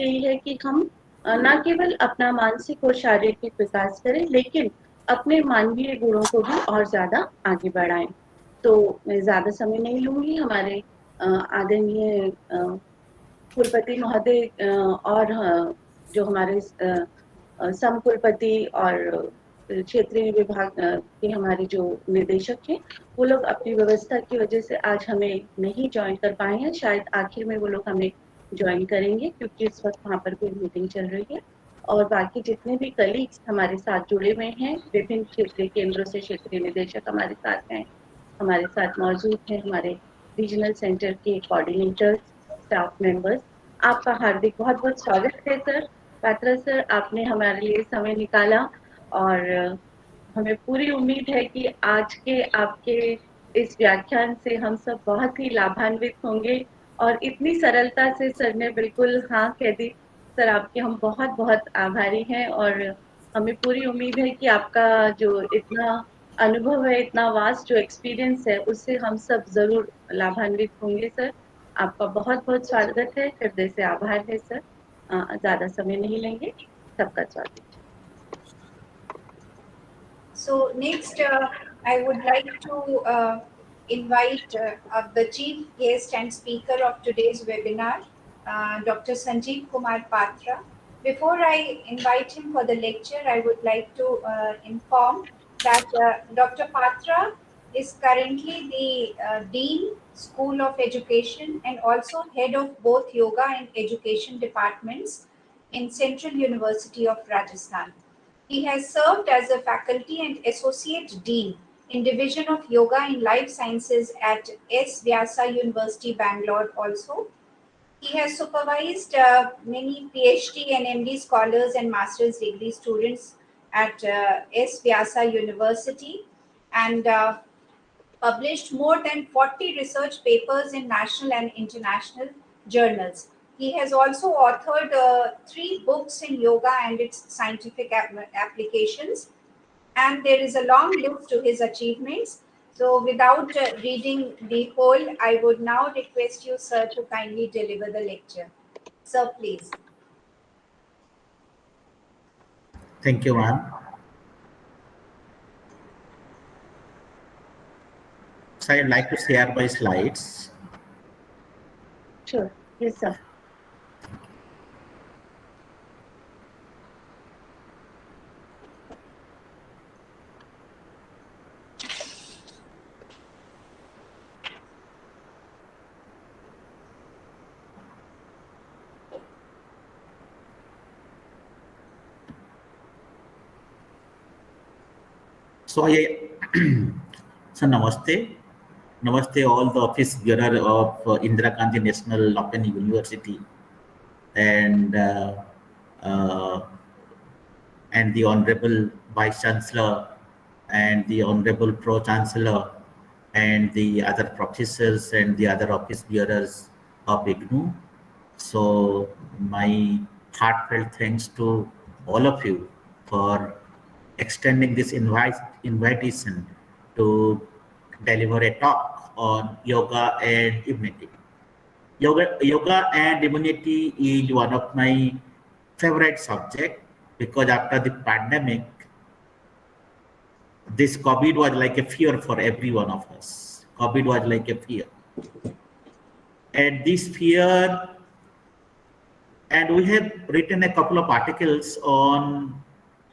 यही है कि हम न केवल अपना मानसिक और शारीरिक विकास करें, लेकिन अपने मानवीय गुणों को भी और ज़्यादा आगे बढ़ाएं। तो मैं ज़्यादा समय नहीं लूँगी। हमारे आदरणीय कुलपति महोदय और जो हमारे समकुलपति और क्षेत्रीय विभाग के हमारे जो निदेशक हैं, वो लोग अपनी व्यवस्था की वजह से आज हमें नहीं ज्वाइन कर पाए हैं। शायद आखिर में वो लोग हमें ज्वाइन करेंगे, क्योंकि इस वक्त वहाँ पर कोई मीटिंग चल रही है। और बाकी जितने भी कलीग्स हमारे साथ जुड़े हुए हैं, विभिन्न क्षेत्रीय केंद्रों से क्षेत्रीय निदेशक हमारे साथ हैं, हमारे साथ मौजूद हैं हमारे रीजनल सेंटर के कोऑर्डिनेटर्स, स्टाफ मेंबर्स। आपका हार्दिक बहुत बहुत स्वागत है सर। पात्रा सर, आपने हमारे लिए समय निकाला और हमें पूरी उम्मीद है कि आज के आपके इस व्याख्यान से हम सब बहुत ही लाभान्वित होंगे। और इतनी सरलता से सर ने बिल्कुल हाँ कह दी। सर, आपके हम बहुत बहुत आभारी हैं और हमें पूरी उम्मीद है कि आपका जो इतना अनुभव है, इतना वास्ट जो एक्सपीरियंस है, उससे हम सब जरूर लाभान्वित होंगे सर। आपका बहुत बहुत स्वागत है, हृदय से आभार है सर। ज्यादा समय नहीं लेंगे। सबका स्वागत। So next, I would like to invite the chief guest and speaker of today's webinar, Dr. Sanjib Kumar Patra. Before I invite him for the lecture, I would like to inform that Dr. Patra is currently the Dean, School of Education, and also head of both Yoga and Education departments in Central University of Rajasthan. He has served as a faculty and associate dean in Division of Yoga and Life Sciences at S. Vyasa University, Bangalore also. He has supervised many PhD and MD scholars and master's degree students at S. Vyasa University and published more than 40 research papers in national and international journals. He has also authored 3 books in yoga and its scientific applications, and there is a long list to his achievements. So without reading the whole, I would now request you, sir, to kindly deliver the lecture. Sir, please. Thank you, ma'am. So I'd like to share my slides. Sure. Yes, sir. So Namaste. Namaste all the office bearer of Indira Gandhi National Open University and the Honorable Vice Chancellor and the Honorable Pro Chancellor and the other professors and the other office bearers of IGNOU. So my heartfelt thanks to all of you for extending this invitation to deliver a talk on yoga and immunity. Yoga and immunity is one of my favorite subjects because after the pandemic, this COVID was like a fear for every one of us. COVID was like a fear. And this fear, and we have written a couple of articles on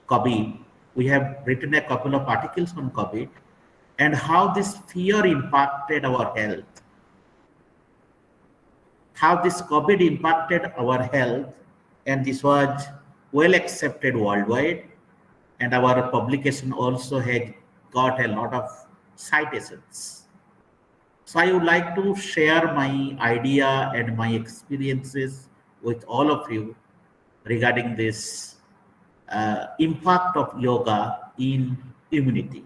COVID. We have written a couple of articles on COVID and how this fear impacted our health. How this COVID impacted our health, and this was well accepted worldwide. And our publication also had got a lot of citations. So I would like to share my idea and my experiences with all of you regarding this impact of yoga in immunity.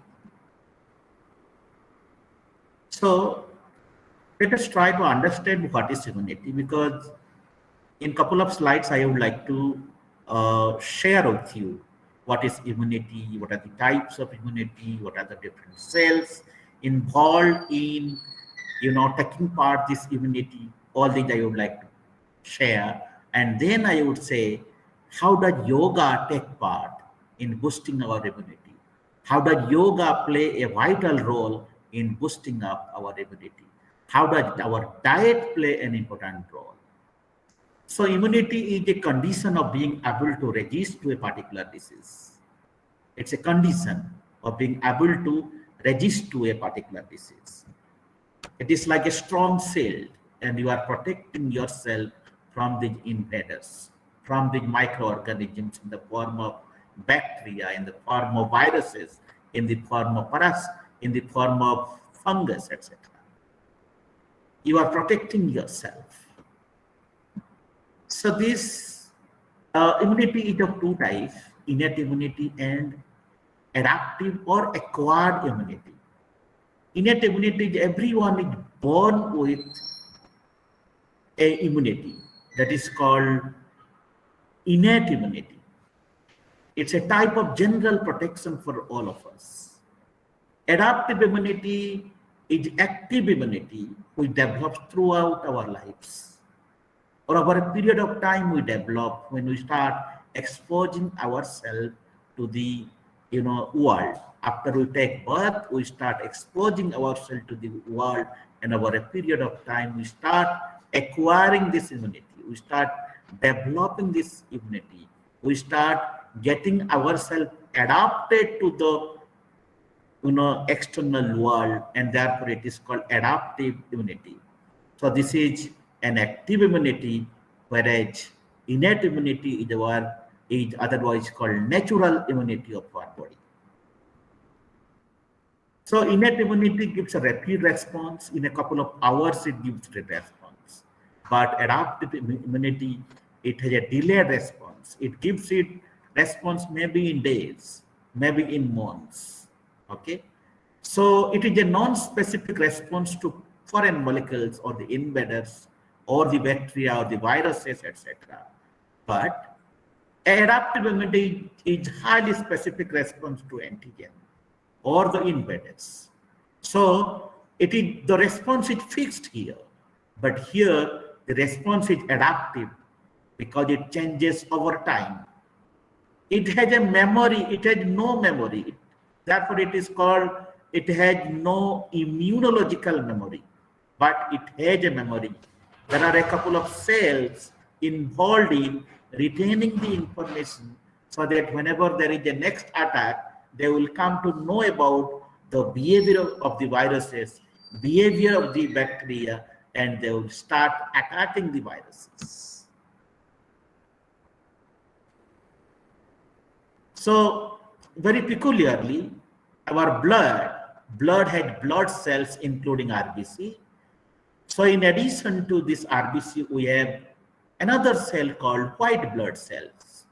So let us try to understand what is immunity, because in a couple of slides I would like to share with you what is immunity, what are the types of immunity, what are the different cells involved in taking part this immunity. All things I would like to share And then I would say, how does yoga take part in boosting our immunity? How does yoga play a vital role in boosting up our immunity? How does our diet play an important role? So immunity is a condition of being able to resist to a particular disease. It's a condition of being able to resist to a particular disease. It is like a strong shield, and you are protecting yourself from the invaders, from the microorganisms in the form of bacteria, in the form of viruses, in the form of in the form of fungus, etc. You are protecting yourself. So this immunity is of two types: innate immunity and adaptive or acquired immunity. Innate immunity, everyone is born with a immunity that is called innate immunity. It's a type of general protection for all of us. Adaptive immunity is active immunity we develop throughout our lives, or over a period of time we develop when we start exposing ourselves to the world. After we take birth, we start exposing ourselves to the world, and over a period of time we start acquiring this immunity. We start developing this immunity. We start getting ourselves adapted to the external world, and therefore it is called adaptive immunity. So this is an active immunity, whereas innate immunity is otherwise called natural immunity of our body. So innate immunity gives a rapid response. In a couple of hours it gives a response. But adaptive immunity, it has a delayed response. It gives it response maybe in days, maybe in months. Okay, so it is a non-specific response to foreign molecules or the invaders or the bacteria or the viruses, etc. But adaptive immunity is highly specific response to antigen or the invaders. So the response is fixed here, but here the response is adaptive because it changes over time. It has a memory, it has no memory. Therefore, it is called, it has no immunological memory, but it has a memory. There are a couple of cells involved in retaining the information so that whenever there is a next attack, they will come to know about the behavior of the viruses, behavior of the bacteria, and they will start attacking the viruses. So very peculiarly, our blood had blood cells including RBC. So in addition to this RBC, we have another cell called white blood cells,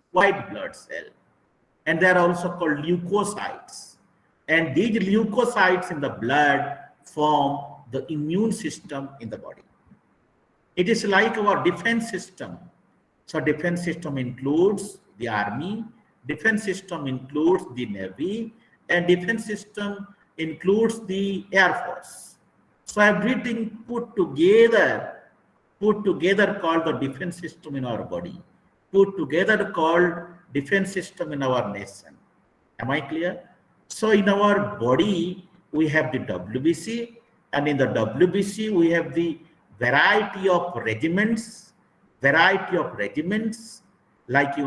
and they are also called leukocytes. And these leukocytes in the blood form the immune system in the body. It is like our defense system. So defense system includes the army, defense system includes the navy, and defense system includes the air force. So everything put together called the defense system in our body, put together called defense system in our nation. Am I clear? So in our body, we have the WBC, and in the WBC, we have the variety of regiments, like, we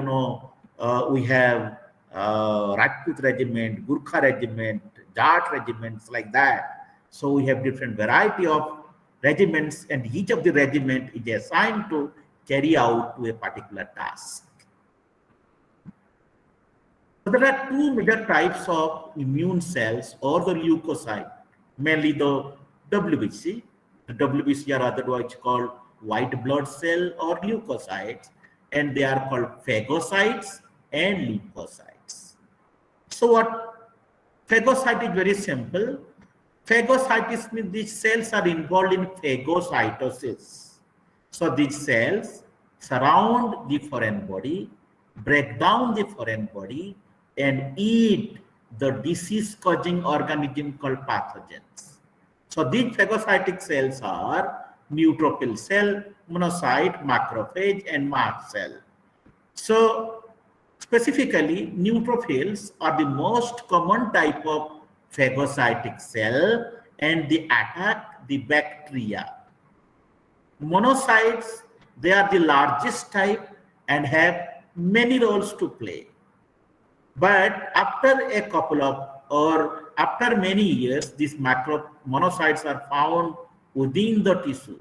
have Rajput regiment, Gurkha regiment, Jat regiments, like that. So we have different variety of regiments, and each of the regiment is assigned to carry out to a particular task. So there are two major types of immune cells or the leukocyte, mainly the WBC. The WBC are otherwise called white blood cell or leukocytes, and they are called phagocytes and lymphocytes. So what phagocyte is very simple. Phagocytes means these cells are involved in phagocytosis. So these cells surround the foreign body, break down the foreign body, and eat the disease-causing organism called pathogens. So these phagocytic cells are neutrophil cell, monocyte, macrophage, and mast cell. So specifically, neutrophils are the most common type of phagocytic cell, and they attack the bacteria. Monocytes, they are the largest type and have many roles to play. But after a couple of, or after many years, these monocytes are found within the tissue.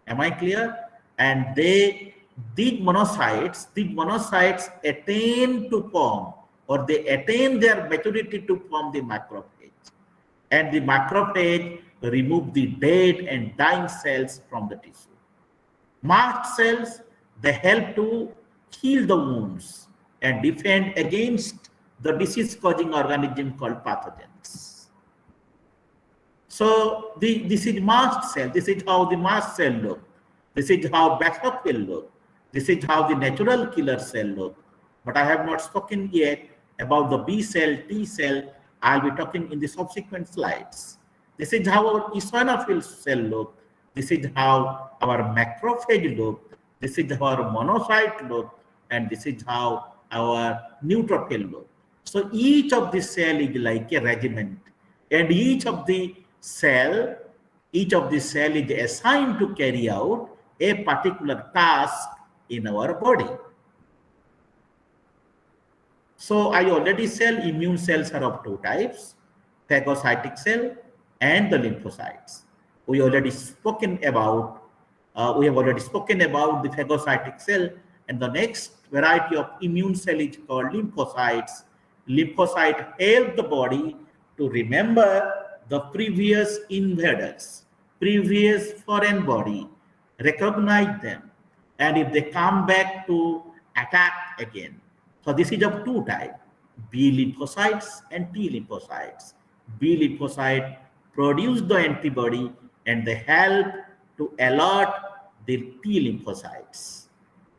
Am I clear? And these monocytes attain to form, or they attain their maturity to form the macrophage. And the macrophage remove the dead and dying cells from the tissue. Mast cells, they help to heal the wounds and defend against the disease-causing organism called pathogens. So this is mast cell. This is how the mast cell look. This is how basophil look. This is how the natural killer cell look. But I have not spoken yet about the B cell, T cell. I'll be talking in the subsequent slides. This is how our eosinophil cell look. This is how our macrophage look. This is how our monocyte look. And this is how our neutrophil look. So each of the cell is like a regiment. And each of the cell is assigned to carry out a particular task in our body. So I already said immune cells are of two types, phagocytic cell and the lymphocytes. We have already spoken about the phagocytic cell, and the next variety of immune cell is called lymphocytes. Lymphocytes help the body to remember the previous invaders, previous foreign body, recognize them, and if they come back to attack again. So this is of two types, B lymphocytes and T lymphocytes. B lymphocyte produce the antibody and they help to alert the T lymphocytes.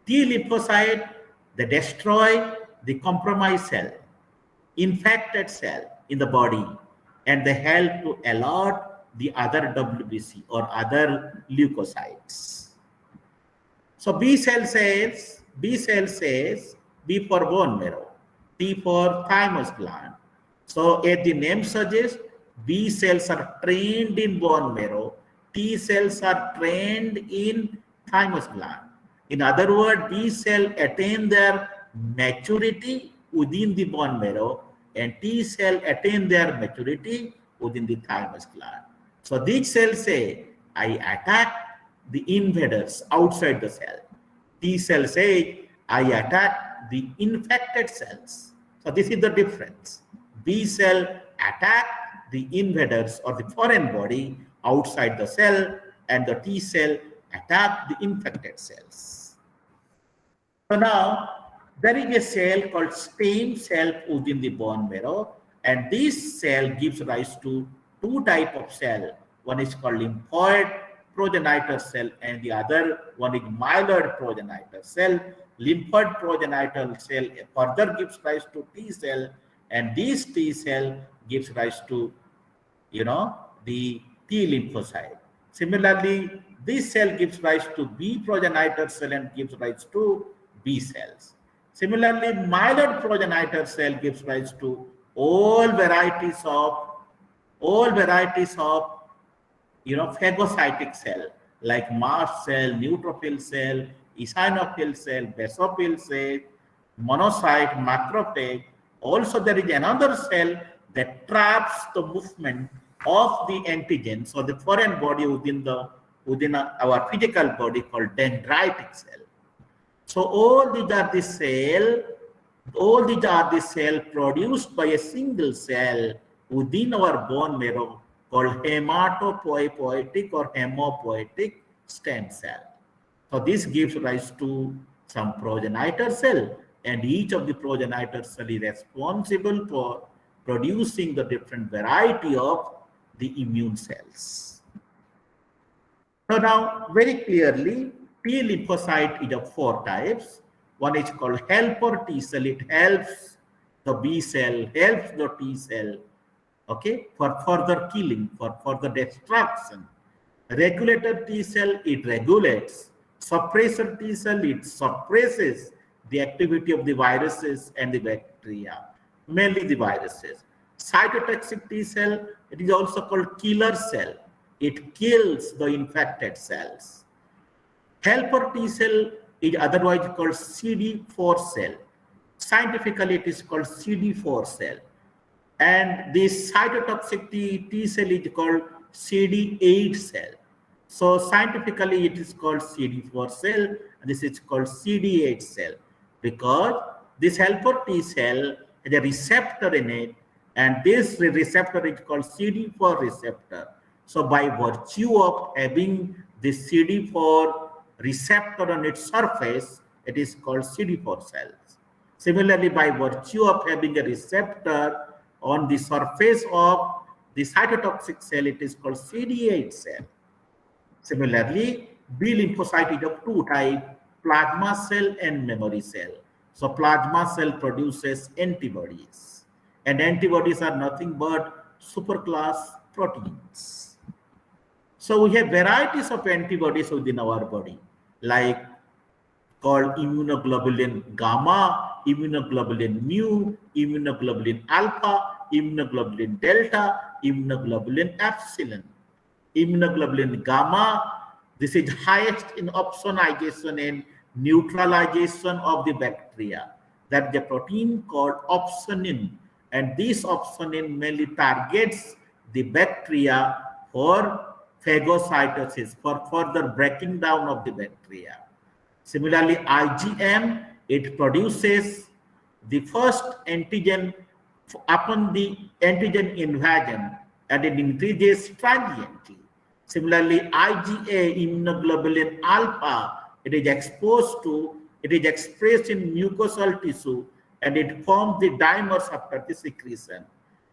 T lymphocyte, they destroy the compromised cell, infected cell in the body, and they help to alert the other WBC or other leukocytes. So B cell says B for bone marrow, T for thymus gland. So as the name suggests, B cells are trained in bone marrow, T cells are trained in thymus gland. In other words, B cell attain their maturity within the bone marrow and T cell attain their maturity within the thymus gland. So these cells say, I attack the invaders outside the cell. T cell say, I attack the infected cells. So this is the difference. B cell attack the invaders or the foreign body outside the cell, and the T cell attack the infected cells. So now there is a cell called stem cell within the bone marrow, and this cell gives rise to two types of cell. One is called lymphoid progenitor cell and the other one is myeloid progenitor cell. Lymphoid progenitor cell further gives rise to T cell, and this T cell gives rise to, the T lymphocyte. Similarly, this cell gives rise to B progenitor cell and gives rise to B cells. Similarly, myeloid progenitor cell gives rise to all varieties of phagocytic cell like mast cell, neutrophil cell, eosinophil cell, basophil cell, monocyte, macrophage. Also, there is another cell that traps the movement of the antigens or the foreign body within our physical body called dendritic cell. So all these are the cell produced by a single cell within our bone marrow called hematopoietic or hemopoietic stem cell. So this gives rise to some progenitor cell, and each of the progenitor cell is responsible for producing the different variety of the immune cells. So now very clearly, T lymphocyte is of four types. One is called helper T cell. It helps the B cell, helps the T cell, okay, for further killing, for further destruction. Regulator T cell, it regulates. Suppressor T cell, it suppresses the activity of the viruses and the bacteria, mainly the viruses. Cytotoxic T cell, it is also called killer cell. It kills the infected cells. Helper T cell is otherwise called CD4 cell. Scientifically, it is called CD4 cell. And this cytotoxic T cell is called CD8 cell. So scientifically, it is called CD4 cell, and this is called CD8 cell, because this helper T cell has a receptor in it, and this receptor is called CD4 receptor. So by virtue of having this CD4 receptor on its surface, it is called CD4 cells. Similarly, by virtue of having a receptor on the surface of the cytotoxic cell, it is called CD8 cell. Similarly, B lymphocyte is of two types, plasma cell and memory cell. So plasma cell produces antibodies, and antibodies are nothing but superclass proteins. So we have varieties of antibodies within our body, like called immunoglobulin gamma, immunoglobulin mu, immunoglobulin alpha, immunoglobulin delta, immunoglobulin epsilon. Immunoglobulin gamma, this is highest in opsonization and neutralization of the bacteria. That the protein called opsonin, and this opsonin mainly targets the bacteria for phagocytosis, for further breaking down of the bacteria. Similarly, IgM, it produces the first antigen upon the antigen invasion, and it increases transiently. Similarly, IgA, immunoglobulin alpha, it is exposed to, it is expressed in mucosal tissue, and it forms the dimers after the secretion.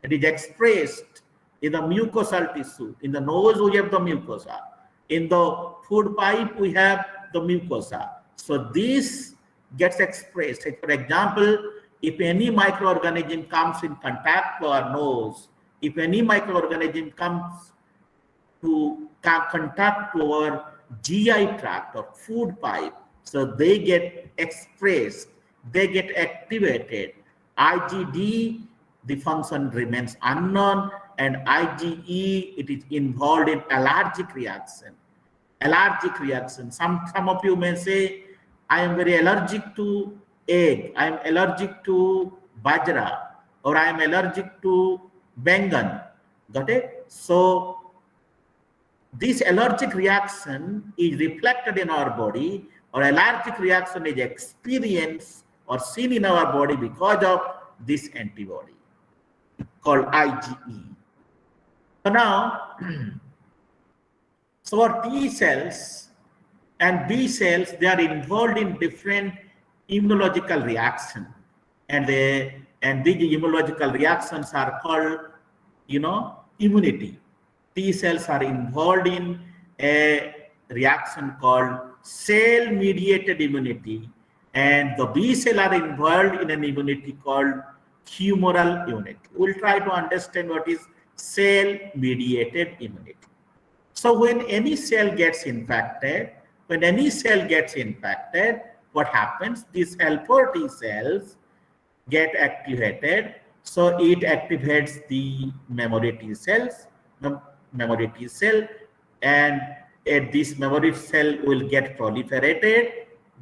It is expressed in the mucosal tissue. In the nose, we have the mucosa. In the food pipe, we have the mucosa. So this gets expressed. For example, if any microorganism comes in contact to our nose, if any microorganism comes to contact to our GI tract or food pipe, so they get expressed, they get activated. IgD, the function remains unknown, and IgE, it is involved in allergic reaction. Allergic reaction. Some of you may say, I am very allergic to egg, I am allergic to bajra, or I am allergic to bengan. Got it? So this allergic reaction is reflected in our body, or allergic reaction is experienced or seen in our body because of this antibody called IgE. So now, so our T cells and B cells, they are involved in different immunological reactions, and these immunological reactions are called, immunity. T cells are involved in a reaction called cell-mediated immunity, and the B cell are involved in an immunity called humoral immunity. We'll try to understand what is cell-mediated immunity. So when any cell gets infected, what happens? These helper T cells get activated. So it activates the memory T cells, and this memory cell will get proliferated,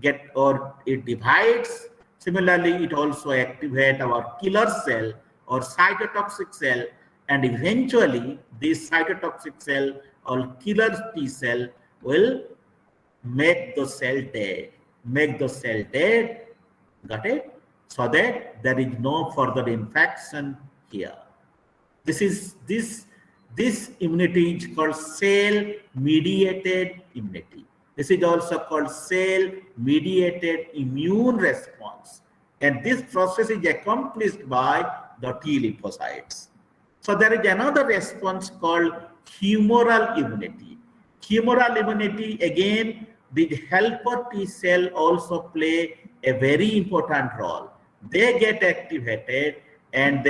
it divides. Similarly, it also activates our killer cell or cytotoxic cell, and eventually this cytotoxic cell or killer T cell will make the cell dead. Got it? So that there is no further infection here. This immunity is called cell-mediated immunity. This is also called cell-mediated immune response. And this process is accomplished by the T lymphocytes. So there is another response called humoral immunity. Humoral immunity, again, the helper T cell also play a very important role. They get activated, and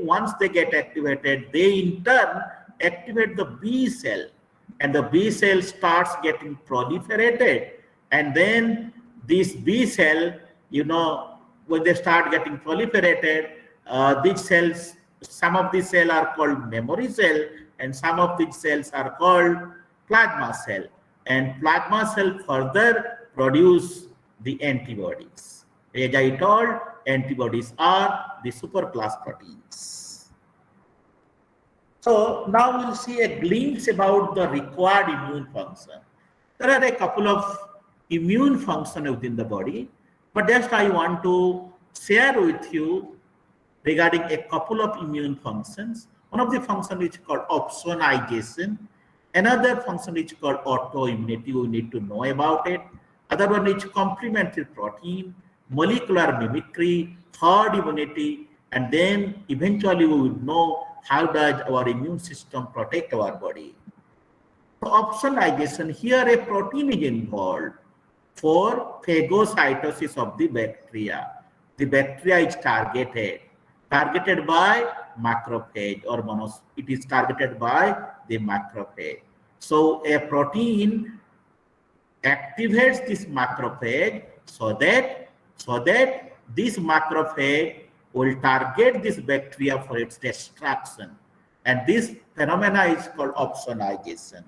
once they get activated, they in turn activate the B cell. and the B cell starts getting proliferated, and then this B cell, when they start getting proliferated, these cells, some of these cells are called memory cell, and some of these cells are called plasma cell, and plasma cell further produce the antibodies. As I told, antibodies are the superclass proteins. So now we'll see a glimpse about the required immune function. There are a couple of immune functions within the body, but just I want to share with you regarding a couple of immune functions. One of the functions is called opsonization. Another function is called autoimmunity. We need to know about it. Other one is complementary protein, molecular mimicry, herd immunity, and then eventually we will know how does our immune system protect our body. So opsonization, here a protein is involved for phagocytosis of the bacteria. The bacteria is targeted by macrophage, or it is targeted by the macrophage. So a protein activates this macrophage so that this macrophage will target this bacteria for its destruction, and this phenomena is called opsonization.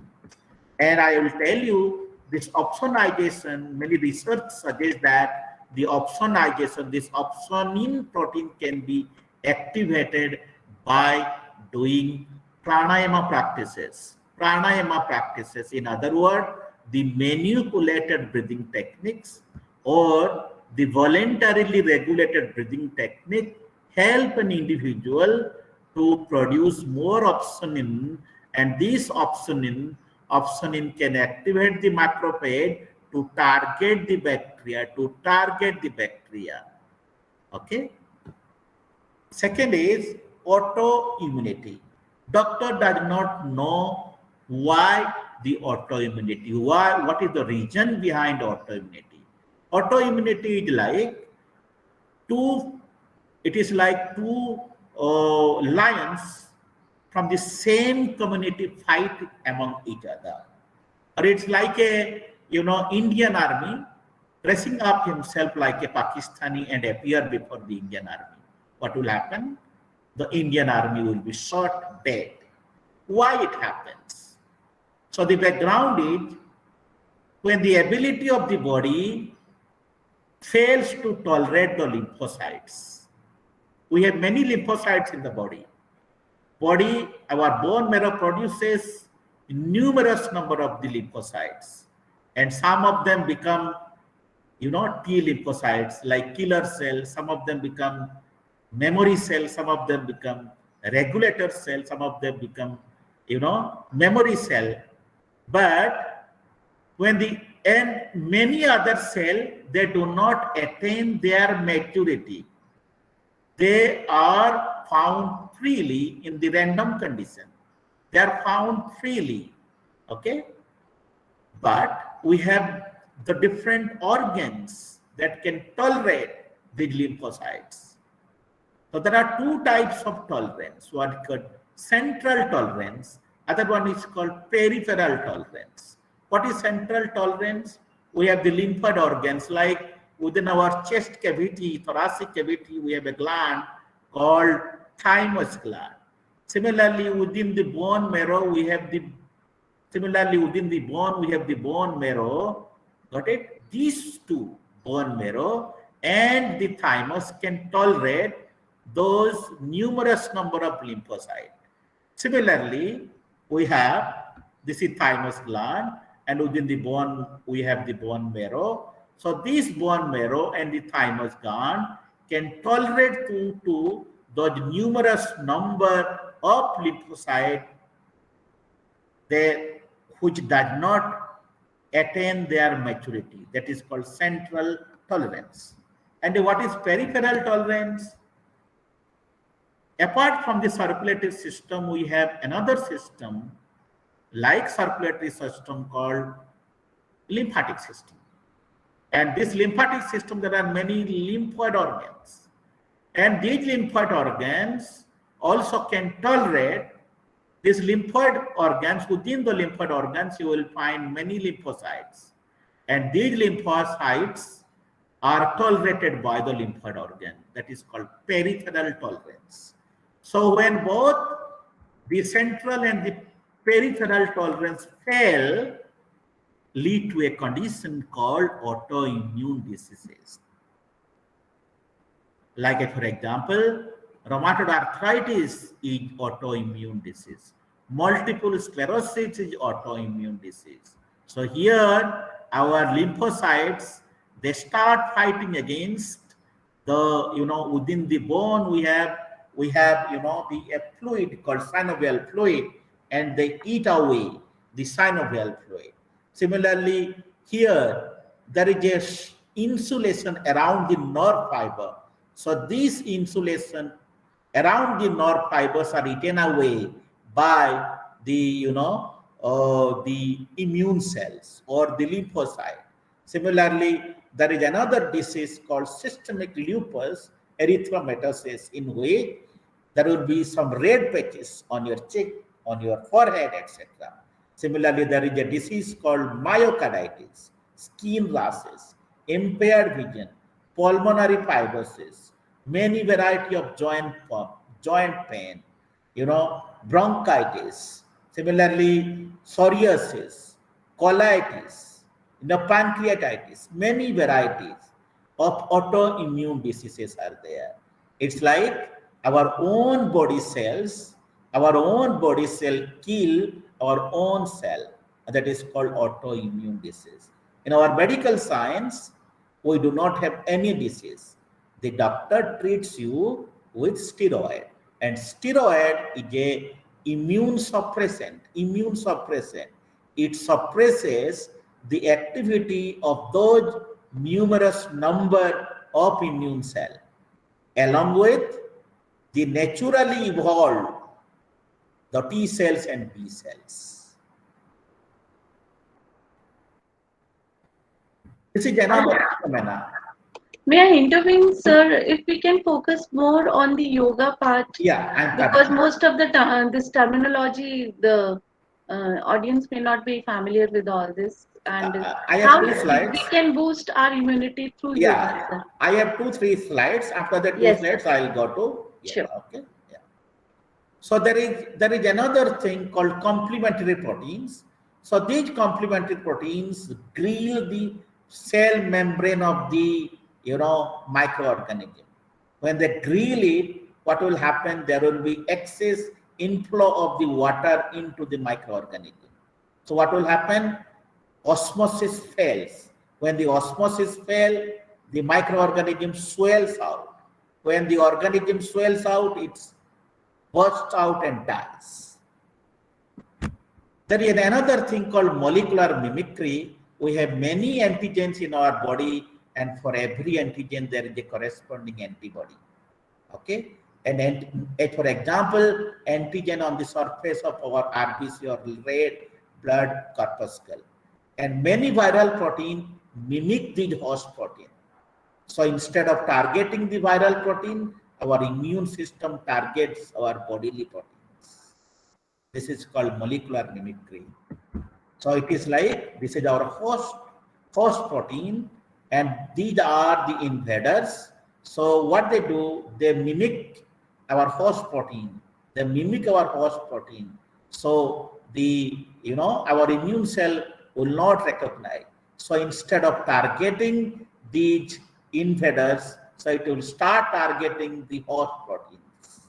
And I will tell you, this opsonization, many research suggests that the opsonization, this opsonin protein can be activated by doing pranayama practices. Pranayama practices, in other words, the manipulated breathing techniques or the voluntarily regulated breathing technique help an individual to produce more opsonin, and this opsonin can activate the macrophage to target the bacteria, Okay. Second is autoimmunity. Doctor does not know why the autoimmunity, what is the reason behind autoimmunity. Autoimmunity is like two lions from the same community fight among each other. Or it's like a Indian army dressing up himself like a Pakistani and appear before the Indian army. What will happen? The Indian army will be shot dead. Why it happens? So the background is, when the ability of the body fails to tolerate the lymphocytes. We have many lymphocytes in the body. Our bone marrow produces numerous number of the lymphocytes, and some of them become T lymphocytes, like killer cells. Some of them become memory cells, some of them become regulator cells, some of them become memory cell. But many other cells, they do not attain their maturity. They are found freely in the random condition. They are found freely, okay? But we have the different organs that can tolerate the lymphocytes. So there are two types of tolerance. One is called central tolerance. Other one is called peripheral tolerance. What is central tolerance? We have the lymphoid organs, like within our chest cavity, thoracic cavity, we have a gland called thymus gland. Similarly, within the bone marrow, we have the bone marrow. Got it? These two, bone marrow and the thymus, can tolerate those numerous number of lymphocytes. Similarly, this is thymus gland, and within the bone, we have the bone marrow. So this bone marrow and the thymus gland can tolerate to those numerous number of lymphocytes which does not attain their maturity. That is called central tolerance. And what is peripheral tolerance? Apart from the circulatory system, we have another system like circulatory system called lymphatic system. And this lymphatic system, there are many lymphoid organs. And these lymphoid organs also can tolerate These lymphoid organs, within the lymphoid organs, you will find many lymphocytes. And these lymphocytes are tolerated by the lymphoid organ. That is called peripheral tolerance. So when both the central and the peripheral tolerance fail, lead to a condition called autoimmune diseases. Like, for example, rheumatoid arthritis is autoimmune disease. Multiple sclerosis is autoimmune disease. So here, our lymphocytes, they start fighting against the, within the bone we have, a fluid called synovial fluid, and they eat away the synovial fluid. Similarly, here, there is a insulation around the nerve fiber. So this insulation around the nerve fibers are eaten away by the, the immune cells or the lymphocyte. Similarly, there is another disease called systemic lupus erythematosus, in which there will be some red patches on your cheek, on your forehead, etc. Similarly, there is a disease called myocarditis, skin rashes, impaired vision, pulmonary fibrosis, many variety of joint pain, bronchitis. Similarly, psoriasis, colitis, pancreatitis, many varieties of autoimmune diseases are there. It's like our own body cells, kill our own cell, and that is called autoimmune disease. In our medical science, we do not have any disease. The doctor treats you with steroid, and steroid is a immune suppressant. It suppresses the activity of those numerous number of immune cells, along with the naturally evolved the T cells and B cells. This is another phenomena. May I intervene, sir? If we can focus more on the yoga part, because most of the time this terminology, the audience may not be familiar with all this, and how we can boost our immunity through yoga, sir. I have 2-3 slides. After that, two slides I'll go to. Sure. Okay. Yeah. So there is another thing called complementary proteins. So these complementary proteins grill the cell membrane of the microorganism. When they grill it, what will happen? There will be excess inflow of the water into the microorganism. So what will happen? Osmosis fails. When the osmosis fails, the microorganism swells out. When the organism swells out, it bursts out and dies. There is another thing called molecular mimicry. We have many antigens in our body, and for every antigen there is a corresponding antibody. Okay, and for example, antigen on the surface of our RBC or red blood corpuscle, and many viral protein mimic the host protein. So instead of targeting the viral protein, our immune system targets our bodily proteins. This is called molecular mimicry. So it is like this is our host protein, and these are the invaders. So what they do, they mimic our host protein. So our immune cell will not recognize. So instead of targeting these invaders, so it will start targeting the host proteins.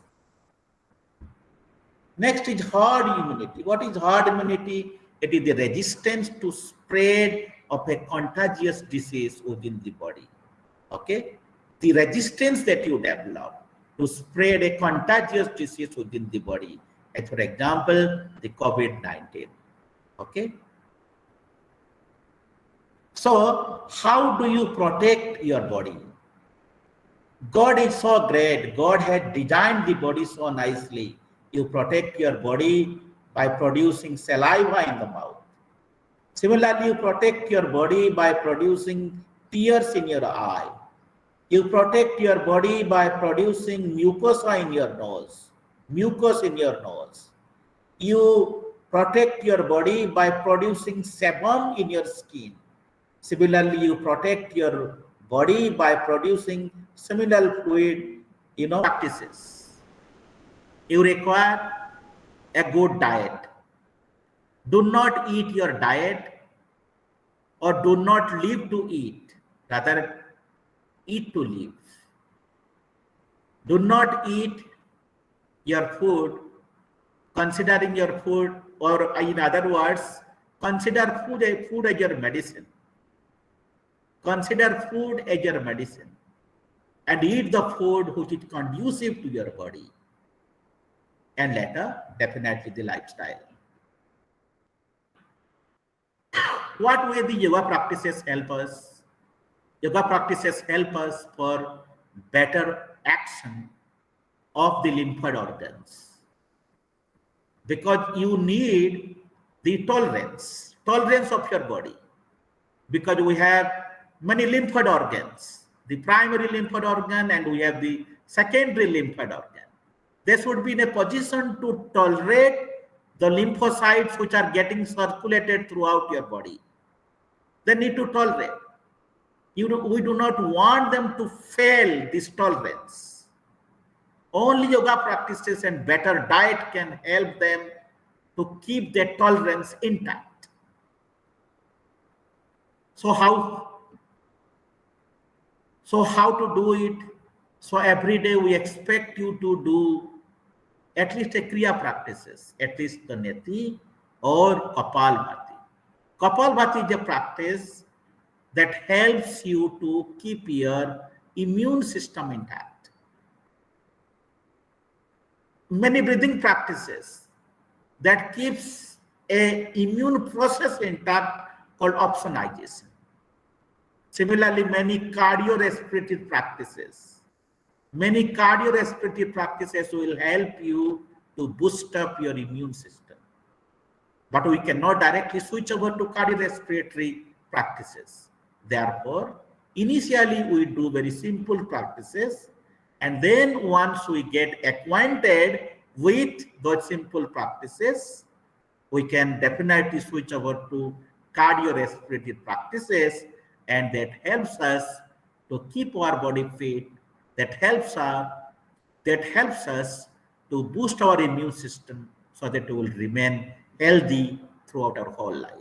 Next is herd immunity. What is herd immunity? It is the resistance to spread of a contagious disease within the body. Okay, the resistance that you develop to spread a contagious disease within the body, like for example, the COVID-19. Okay, so how do you protect your body? God is so great. God had designed the body so nicely. You protect your body by producing saliva in the mouth. Similarly, you protect your body by producing tears in your eye. You protect your body by producing mucosa in your nose, mucus in your nose. You protect your body by producing sebum in your skin. Similarly, you protect your body by producing seminal fluid, practices. You require a good diet. Do not eat your diet or do not live to eat. Rather, eat to live. Do not eat your food considering your food, or in other words, consider food as your medicine. Consider food as your medicine and eat the food which is conducive to your body, and later definitely the lifestyle. What way the yoga practices help us? Yoga practices help us for better action of the lymphoid organs, because you need the tolerance of your body, because we have many lymphoid organs, the primary lymphoid organ and we have the secondary lymphoid organ. They should be in a position to tolerate the lymphocytes which are getting circulated throughout your body. They need to tolerate. We do not want them to fail this tolerance. Only yoga practices and better diet can help them to keep their tolerance intact. So how to do it? So every day we expect you to do at least a kriya practices, at least the neti or kapalbhati. Kapalbhati is a practice that helps you to keep your immune system intact. Many breathing practices that keeps a immune process intact called opsonization. Similarly, many cardiorespiratory practices will help you to boost up your immune system. But we cannot directly switch over to cardiorespiratory practices. Therefore, initially we do very simple practices, and then once we get acquainted with those simple practices, we can definitely switch over to cardiorespiratory practices, and that helps us to keep our body fit, that helps us to boost our immune system so that we will remain healthy throughout our whole life.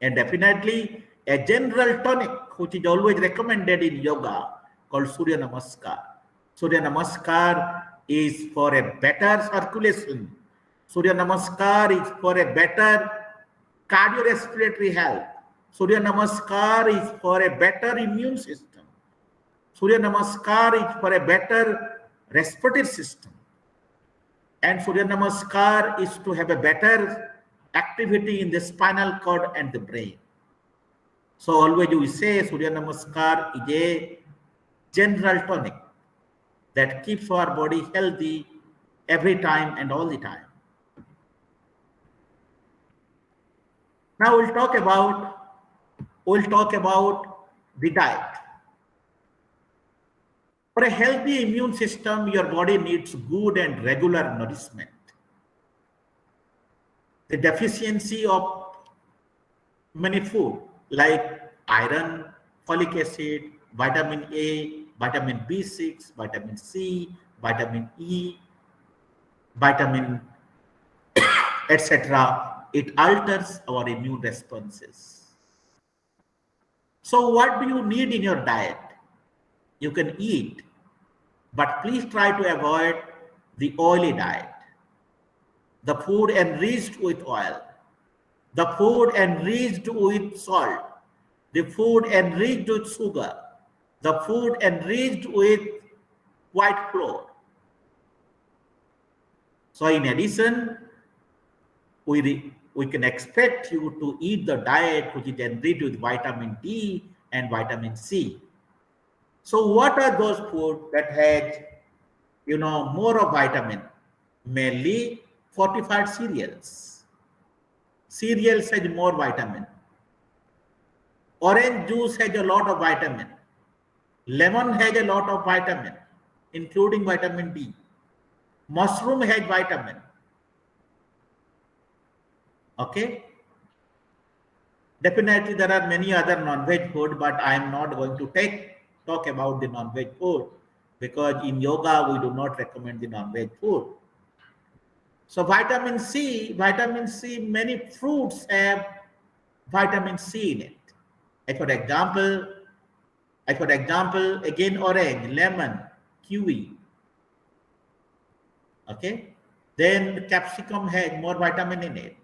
And definitely a general tonic which is always recommended in yoga called Surya Namaskar. Surya Namaskar is for a better circulation. Surya Namaskar is for a better cardiorespiratory health. Surya Namaskar is for a better immune system. Surya Namaskar is for a better respiratory system. And Surya Namaskar is to have a better activity in the spinal cord and the brain. So always we say Surya Namaskar is a general tonic that keeps our body healthy every time and all the time. Now we'll talk about the diet. For a healthy immune system, your body needs good and regular nourishment. The deficiency of many food like iron, folic acid, vitamin A, vitamin B6, vitamin C, vitamin E, vitamin etc. It alters our immune responses. So what do you need in your diet? You can eat, but please try to avoid the oily diet, the food enriched with oil, the food enriched with salt, the food enriched with sugar, the food enriched with white flour. So in addition, we can expect you to eat the diet which is enriched with vitamin D and vitamin C. So what are those foods that had, more of vitamin? Mainly fortified cereals. Cereals has more vitamin. Orange juice has a lot of vitamin. Lemon has a lot of vitamin, including vitamin D. Mushroom has vitamin. Okay. Definitely there are many other non-veg food, but I am not going to talk about the non-veg food, because in yoga we do not recommend the non-veg food. So vitamin C, many fruits have vitamin C in it. For example, again orange, lemon, kiwi. Okay. Then capsicum has more vitamin in it.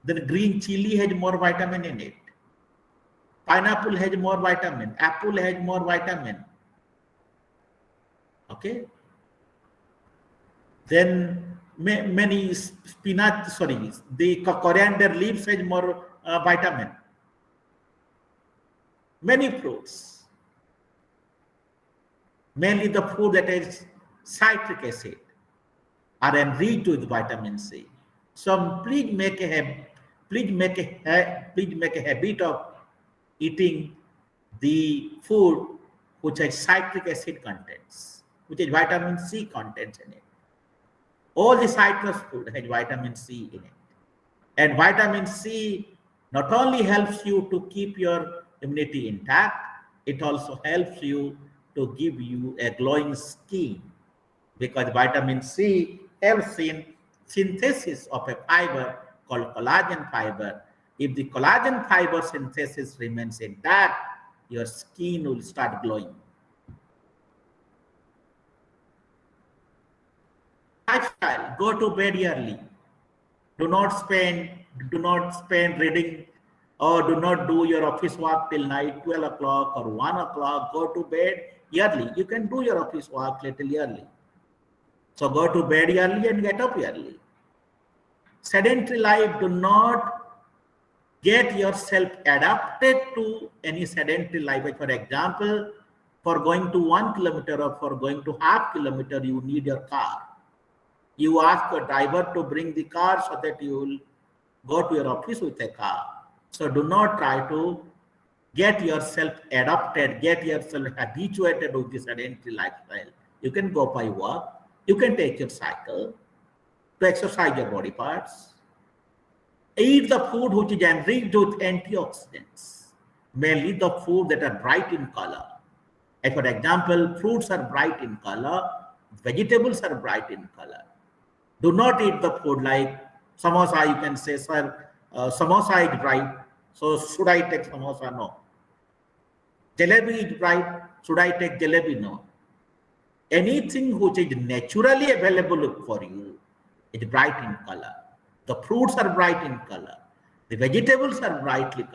Then green chili has more vitamin in it. Pineapple has more vitamin. Apple has more vitamin. Okay. Then many the coriander leaves has more vitamin. Many fruits, mainly the food that has citric acid, are enriched with vitamin C. So please make a habit of eating the food which has citric acid contents, which has vitamin C contents in it. All the citrus food has vitamin C in it. And vitamin C not only helps you to keep your immunity intact, it also helps you to give you a glowing skin, because vitamin C helps in synthesis of a fiber called collagen fiber. If the collagen fiber synthesis remains intact, your skin will start glowing. Lifestyle, go to bed early. Do not spend reading, or do not do your office work till night, 12 o'clock or 1 o'clock. Go to bed early. You can do your office work little early. So go to bed early and get up early. Sedentary life, do not get yourself adapted to any sedentary life. For example, for going to 1 kilometer or for going to half kilometer, you need your car. You ask your driver to bring the car so that you will go to your office with a car. So do not try to get yourself adapted, get yourself habituated with this sedentary lifestyle. You can go by walk, you can take your cycle to exercise your body parts. Eat the food which is enriched with antioxidants, mainly the food that are bright in color. And for example, fruits are bright in color, vegetables are bright in color. Do not eat the food like samosa. You can say, sir, samosa is bright, so should I take samosa? No. Jalebi is bright, should I take jalebi? No. Anything which is naturally available for you is bright in color. The fruits are bright in color. The vegetables are bright in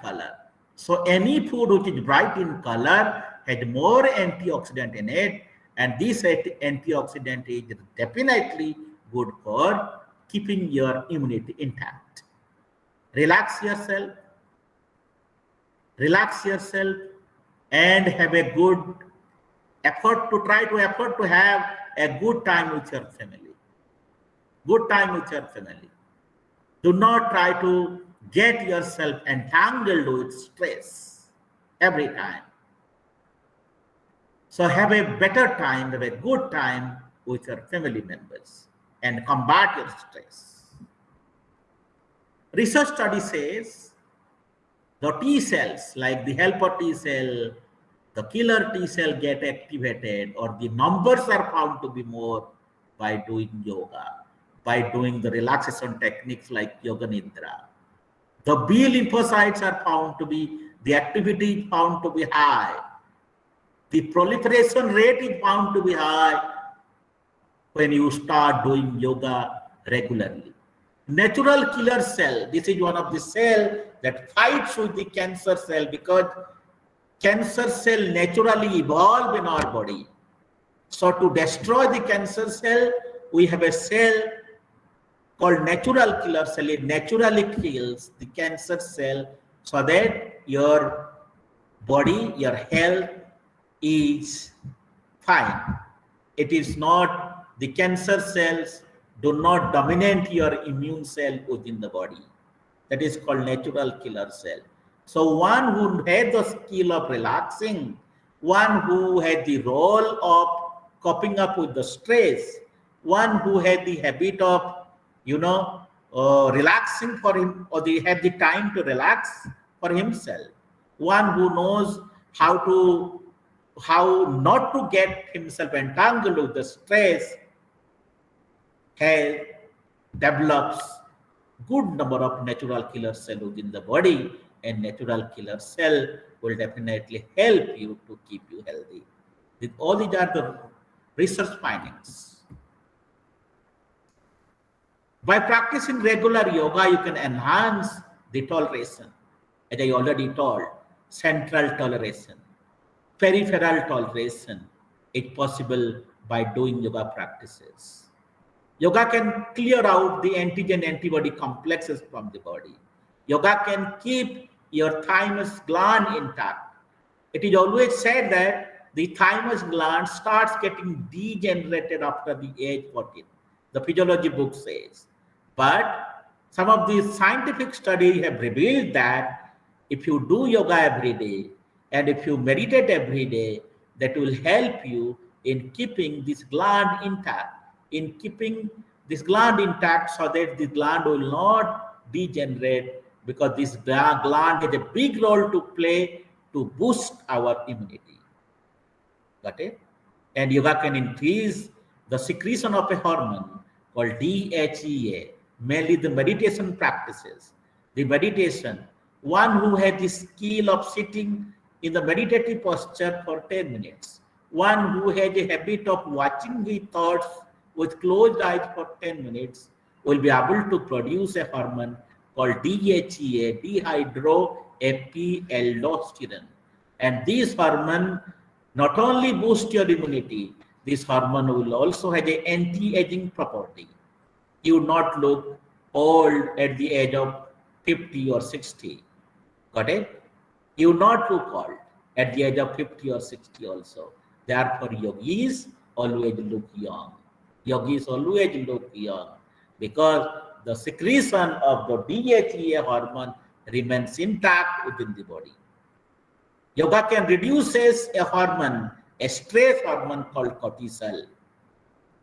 color. So any food which is bright in color has more antioxidant in it, and this antioxidant is definitely good for keeping your immunity intact. Relax yourself, and have a good effort to have a good time with your family. Do not try to get yourself entangled with stress every time. So have a better time, have a good time with your family members and combat your stress. Research study says the T cells, like the helper T cell, the killer T cell, get activated, or the numbers are found to be more by doing yoga, by doing the relaxation techniques like yoga nidra. The B lymphocytes are found to be, the activity is found to be high. The proliferation rate is found to be high when you start doing yoga regularly. Natural killer cell, this is one of the cells that fights with the cancer cell, because cancer cell naturally evolve in our body. So to destroy the cancer cell, we have a cell called natural killer cell. It naturally kills the cancer cell so that your body, your health is fine. It is not, the cancer cells do not dominate your immune cell within the body. That is called natural killer cell. So one who had the skill of relaxing, one who had the role of coping up with the stress, one who had the habit of relaxing for him, or they have the time to relax for himself. One who knows how not to get himself entangled with the stress, develops good number of natural killer cells within the body, and natural killer cell will definitely help you to keep you healthy. All these are the research findings. By practicing regular yoga, you can enhance the toleration, as I already told. Central toleration, peripheral toleration is possible by doing yoga practices. Yoga can clear out the antigen-antibody complexes from the body. Yoga can keep your thymus gland intact. It is always said that the thymus gland starts getting degenerated after the age 14. The physiology book says. But some of these scientific studies have revealed that if you do yoga every day and if you meditate every day, that will help you in keeping this gland intact, so that the gland will not degenerate, because this gland has a big role to play to boost our immunity. Got it? And yoga can increase the secretion of a hormone called DHEA, mainly the meditation practices. The meditation, one who has the skill of sitting in the meditative posture for 10 minutes, one who has a habit of watching his thoughts with closed eyes for 10 minutes, will be able to produce a hormone called DHEA, dehydroepialdosteroid. And this hormone not only boosts your immunity, this hormone will also have an anti-aging property. You would not look old at the age of 50 or 60. Got it? You would not look old at the age of 50 or 60 also. Therefore, yogis always look young. Yogis always look young, because the secretion of the DHEA hormone remains intact within the body. Yoga can reduce a hormone, a stress hormone called cortisol.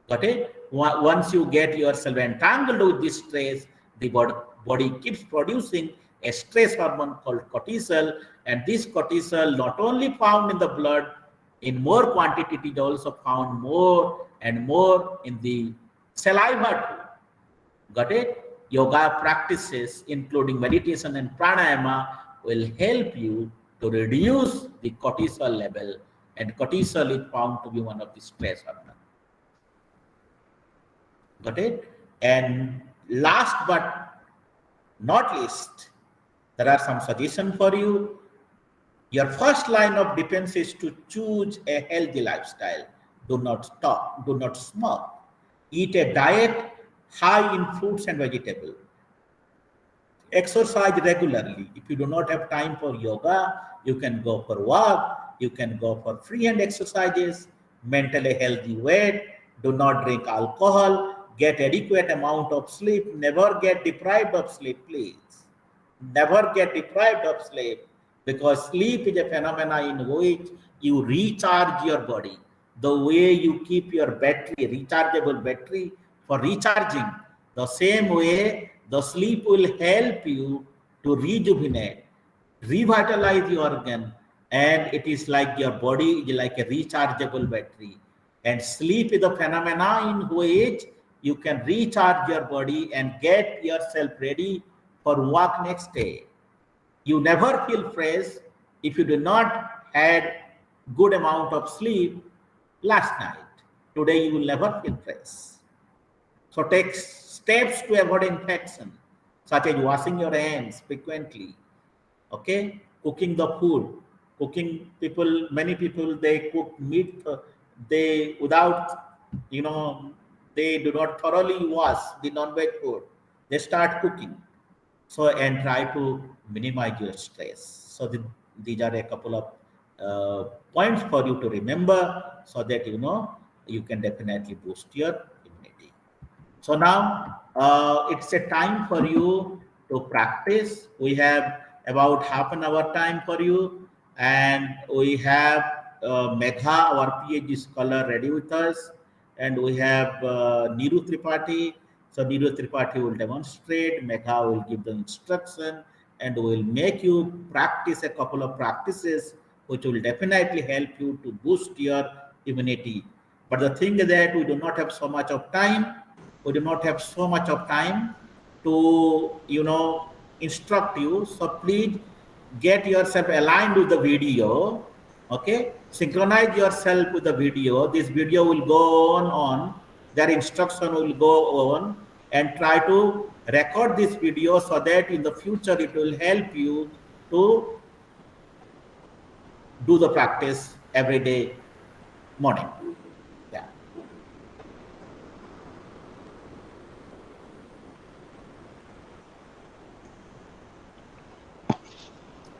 Got it? Once you get yourself entangled with this stress, the body keeps producing a stress hormone called cortisol, and this cortisol not only found in the blood in more quantity, it is also found more and more in the saliva too. Got it? Yoga practices, including meditation and pranayama, will help you to reduce the cortisol level, and cortisol is found to be one of the stress hormones. Got it? And last but not least, there are some suggestions for you. Your first line of defense is to choose a healthy lifestyle. Do not stop, do not smoke. Eat a diet high in fruits and vegetables. Exercise regularly. If you do not have time for yoga, you can go for walk, you can go for free hand exercises, maintain a healthy weight, do not drink alcohol, get adequate amount of sleep, never get deprived of sleep, please. Never get deprived of sleep, because sleep is a phenomenon in which you recharge your body. The way you keep your battery, rechargeable battery, for recharging, the same way the sleep will help you to rejuvenate, revitalize the organ, and it is like your body is like a rechargeable battery. And sleep is a phenomenon in which you can recharge your body and get yourself ready for work next day. You never feel fresh if you do not had good amount of sleep last night. Today you will never feel fresh. So take steps to avoid infection, such as washing your hands frequently. Okay, cooking the food. Many people they cook meat. They they do not thoroughly wash the non-veg food. They start cooking. So, and try to minimize your stress. So these are a couple of points for you to remember, so that you can definitely boost your immunity. So now it's a time for you to practice. We have about half an hour time for you, and we have Megha, our PhD scholar, ready with us, and we have Niru Tripathi. So Neeraj Tripathi will demonstrate, Megha will give the instruction, and will make you practice a couple of practices which will definitely help you to boost your immunity. But the thing is that we do not have so much of time. We do not have so much of time to, instruct you. So please get yourself aligned with the video. Okay, synchronize yourself with the video. This video will go on. Their instruction will go on, and try to record this video so that in the future it will help you to do the practice every day morning. Yeah.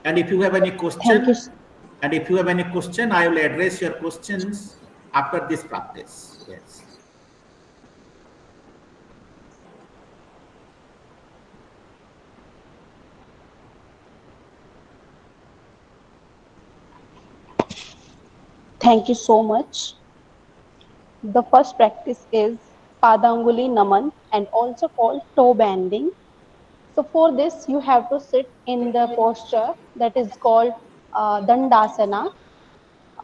And if you have any question, I will address your questions after this practice. Yes. Thank you so much. The first practice is Padanguli Naman and also called toe bending. So for this, you have to sit in the posture that is called Dandasana.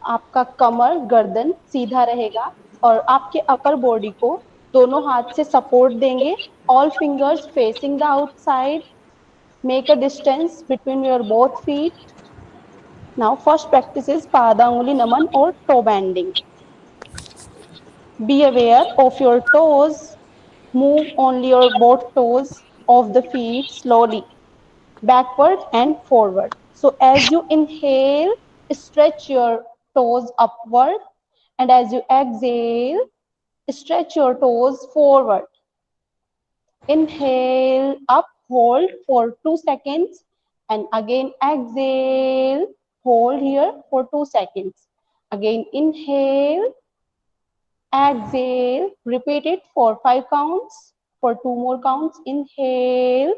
आपका कमर गर्दन सीधा रहेगा और आपके upper body को दोनों हाथ से सपोर्ट देंगे. All fingers facing the outside. Make a distance between your both feet. Now first practice is Padanguli Naman or toe bending. Be aware of your toes. Move only your both toes of the feet slowly, backward and forward. So as you inhale, stretch your toes upward, and as you exhale, stretch your toes forward. Inhale, up, hold for 2 seconds, and again exhale, hold here for 2 seconds. Again inhale, exhale, repeat it for 5 counts, for 2 more counts. Inhale,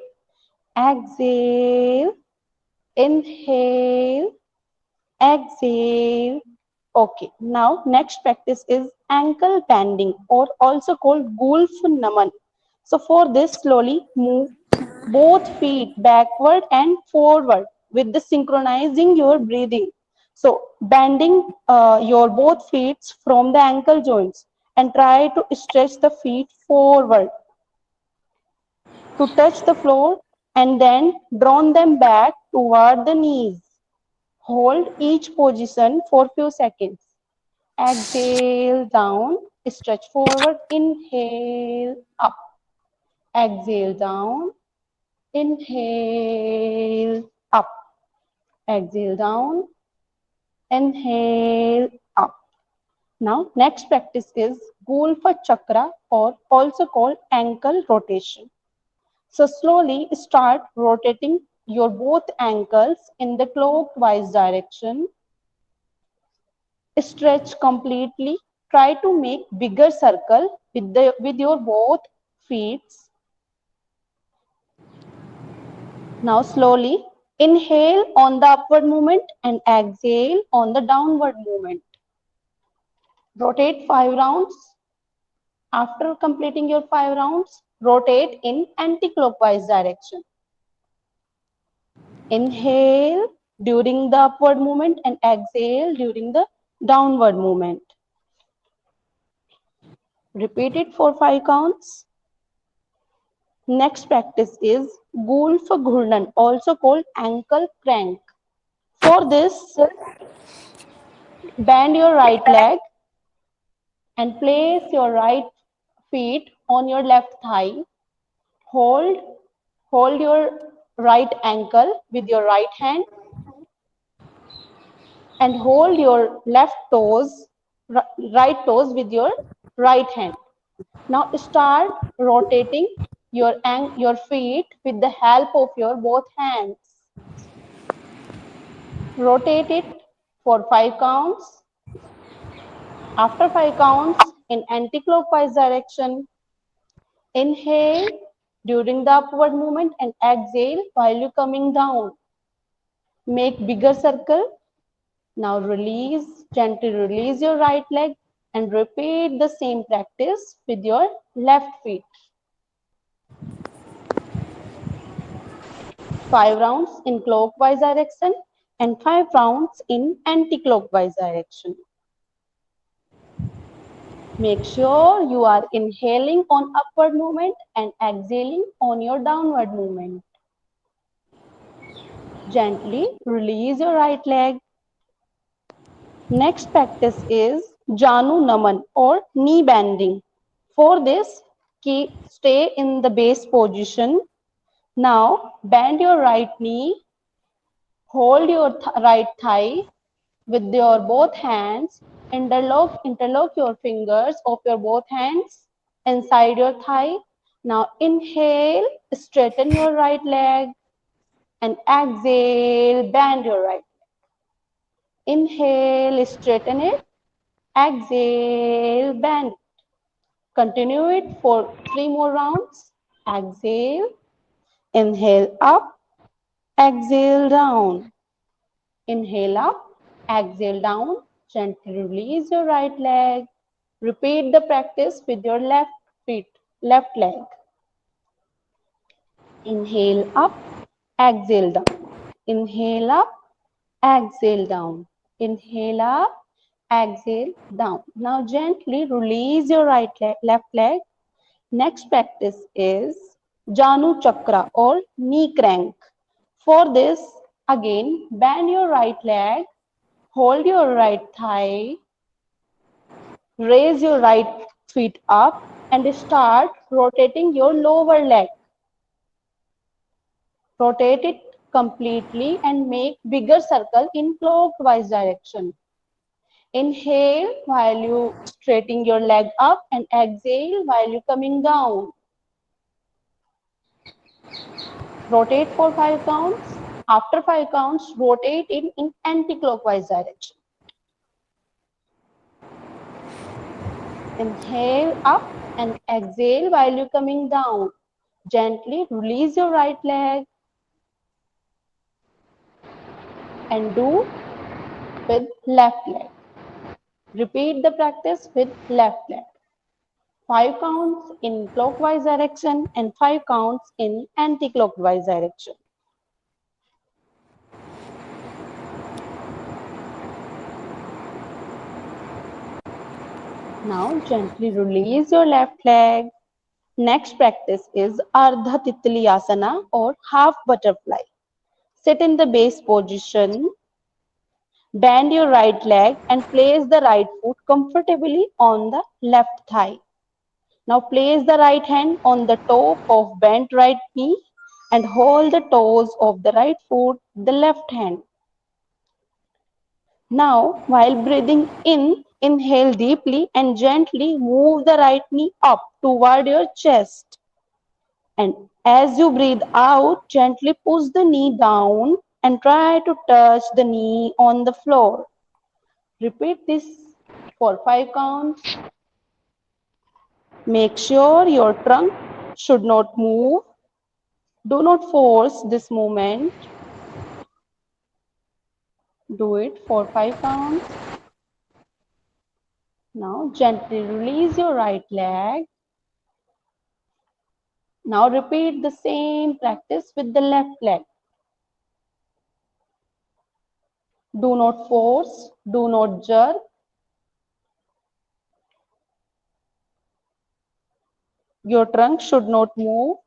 exhale, inhale, exhale. Okay, now next practice is ankle bending or also called Gulf Naman. So for this, slowly move both feet backward and forward with the synchronizing your breathing. So bending your both feet from the ankle joints and try to stretch the feet forward to touch the floor and then draw them back toward the knees. Hold each position for few seconds. Exhale down, stretch forward, inhale up. Exhale down, inhale up. Exhale down, inhale up. Now next practice is Golfa Chakra or also called ankle rotation. So slowly start rotating your both ankles in the clockwise direction. Stretch completely. Try to make bigger circle with your both feet. Now slowly inhale on the upward movement and exhale on the downward movement. Rotate 5 rounds. After completing your 5 rounds, rotate in anti-clockwise direction. Inhale during the upward movement and exhale during the downward movement. Repeat it for 5 counts. Next practice is Gulf Ghurnan, also called ankle crank. For this, bend your right leg and place your right feet on your left thigh. Hold your right ankle with your right hand and hold your left toes, right toes with your right hand. Now start rotating your feet with the help of your both hands. Rotate it for 5 counts. After 5 counts in anti-clockwise direction, inhale during the upward movement and exhale while you're coming down. Make bigger circle. Now gently release your right leg and repeat the same practice with your left feet. 5 rounds in clockwise direction and 5 rounds in anti-clockwise direction. Make sure you are inhaling on upward movement and exhaling on your downward movement. Gently release your right leg. Next practice is Janu Naman or knee bending. For this, stay in the base position. Now bend your right knee, hold your right thigh with your both hands, interlock your fingers of your both hands inside your thigh. Now inhale, straighten your right leg and exhale, bend your right. Inhale, straighten it, exhale, bend. Continue it for 3 more rounds. Exhale, inhale up, exhale down. Inhale up, exhale down. Gently release your right leg. Repeat the practice with your left leg. Inhale up, exhale down. Inhale up, exhale down. Inhale up, exhale down. Now gently release your left leg. Next practice is Janu Chakra or knee crank. For this, again, bend your right leg, hold your right thigh, raise your right feet up and start rotating your lower leg. Rotate it completely and make bigger circle in clockwise direction. Inhale while you straightening your leg up and exhale while you coming down. Rotate for 5 counts. After 5 counts, rotate it in anti-clockwise direction. Inhale up and exhale while you're coming down. Gently release your right leg and do with left leg. Repeat the practice with left leg. 5 counts in clockwise direction and 5 counts in anti-clockwise direction. Now gently release your left leg. Next practice is Ardha Titliyasana or half butterfly. Sit in the base position. Bend your right leg and place the right foot comfortably on the left thigh. Now place the right hand on the top of bent right knee and hold the toes of the right foot with the left hand. Now, while breathing in, inhale deeply and gently move the right knee up toward your chest. And as you breathe out, gently push the knee down and try to touch the knee on the floor. Repeat this for 5 counts. Make sure your trunk should not move. Do not force this movement. Do it for 5 counts. Now gently release your right leg. Now repeat the same practice with the left leg. Do not force, do not jerk. Your trunk should not move.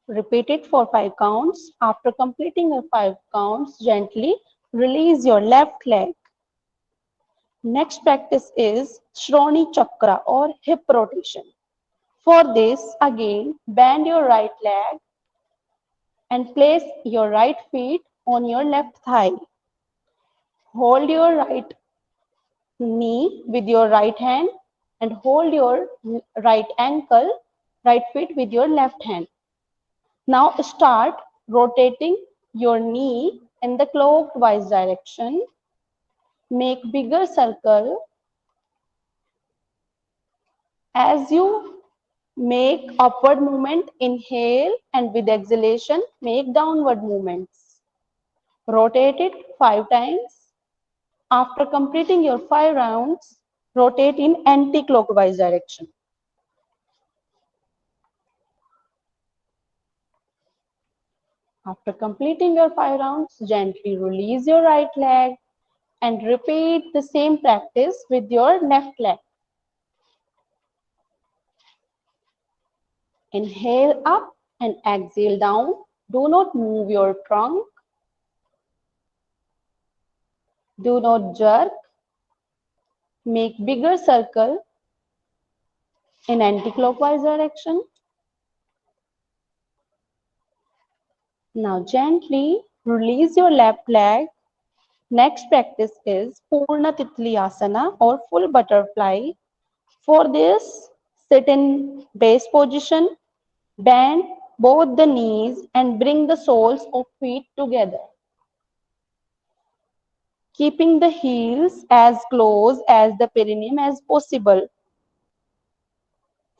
Repeat it for 5 counts. After completing your 5 counts, gently release your left leg. Next practice is Shrani Chakra or hip rotation. For this, again, bend your right leg and place your right feet on your left thigh. Hold your right knee with your right hand and hold your right ankle, right foot with your left hand. Now start rotating your knee in the clockwise direction. Make bigger circle. As you make upward movement, inhale, and with exhalation, make downward movements. Rotate it 5 times. After completing your 5 rounds, rotate in anti-clockwise direction. After completing your 5 rounds, gently release your right leg and repeat the same practice with your left leg. Inhale up and exhale down. Do not move your trunk. Do not jerk. Make bigger circle in anti-clockwise direction. Now gently release your left leg. Next practice is Purna Titli Asana or full butterfly. For this, sit in base position, bend both the knees and bring the soles of feet together, keeping the heels as close as the perineum as possible.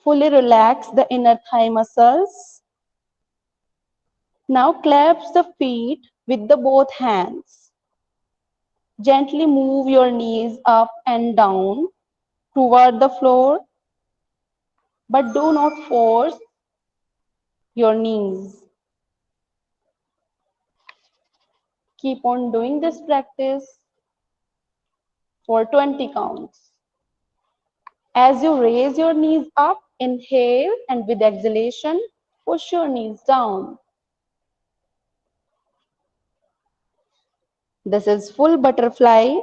Fully relax the inner thigh muscles. Now clasp the feet with the both hands. Gently move your knees up and down toward the floor, but do not force your knees. Keep on doing this practice for 20 counts. As you raise your knees up, inhale, and with exhalation, push your knees down. This is full butterfly.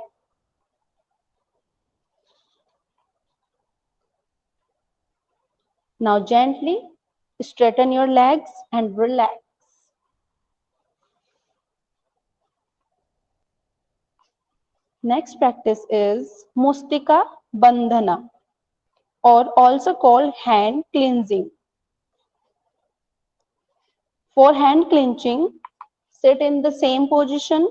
Now gently straighten your legs and relax. Next practice is Mustika Bandhana, or also called hand cleansing. For hand clenching, sit in the same position.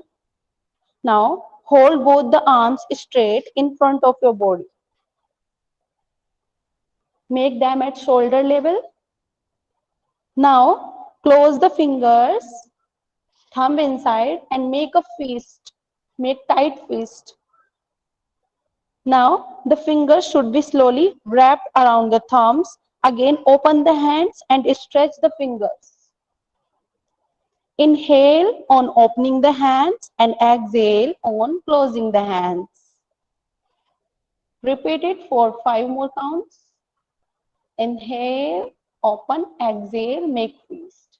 Now hold both the arms straight in front of your body. Make them at shoulder level. Now close the fingers, thumb inside, and make a fist. Make tight fist. Now the fingers should be slowly wrapped around the thumbs. Again, open the hands and stretch the fingers. Inhale on opening the hands and exhale on closing the hands. Repeat it for 5 more counts. Inhale, open, exhale, make fist.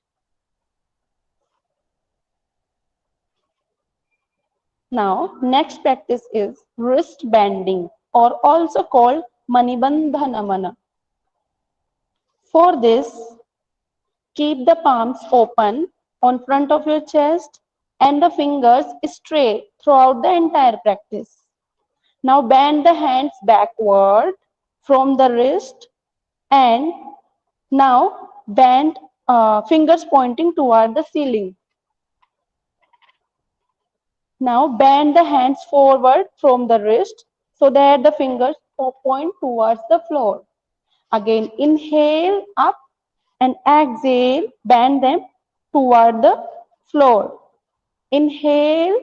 Now, next practice is wrist bending, or also called Manipanda Chakra. For this, keep the palms open on front of your chest and the fingers straight throughout the entire practice. Now bend the hands backward from the wrist and now bend fingers pointing toward the ceiling. Now bend the hands forward from the wrist so that the fingers point towards the floor. Again, inhale up and exhale, bend them toward the floor. Inhale,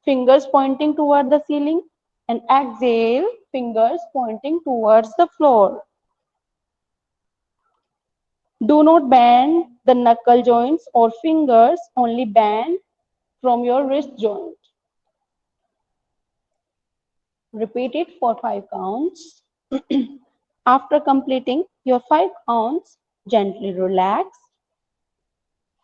fingers pointing toward the ceiling, and exhale, fingers pointing towards the floor. Do not bend the knuckle joints or fingers, only bend from your wrist joint. Repeat it for 5 counts. After completing your 5 counts, gently relax.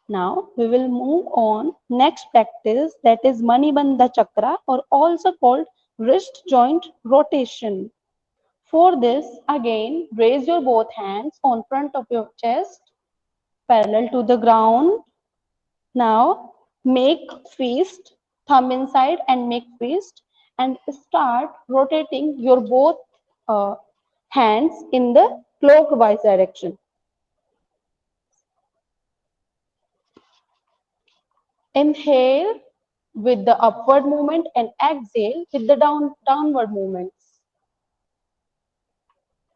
Now we will move on next practice, that is Manipanda Chakra, or also called wrist joint rotation. For this, again raise your both hands on front of your chest parallel to the ground. Now make fist, thumb inside and make fist, and start rotating your both hands in the clockwise direction. Inhale with the upward movement and exhale with the downward movements.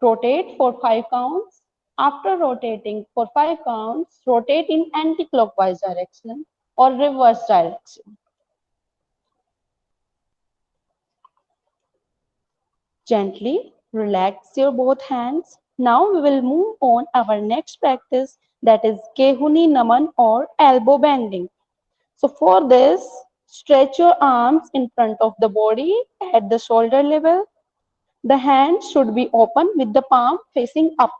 Rotate for 5 counts. After rotating for 5 counts, rotate in anti-clockwise direction or reverse direction. Gently relax your both hands. Now we will move on our next practice, that is Kehuni Naman or elbow bending. So for this, stretch your arms in front of the body at the shoulder level. The hands should be open with the palm facing up.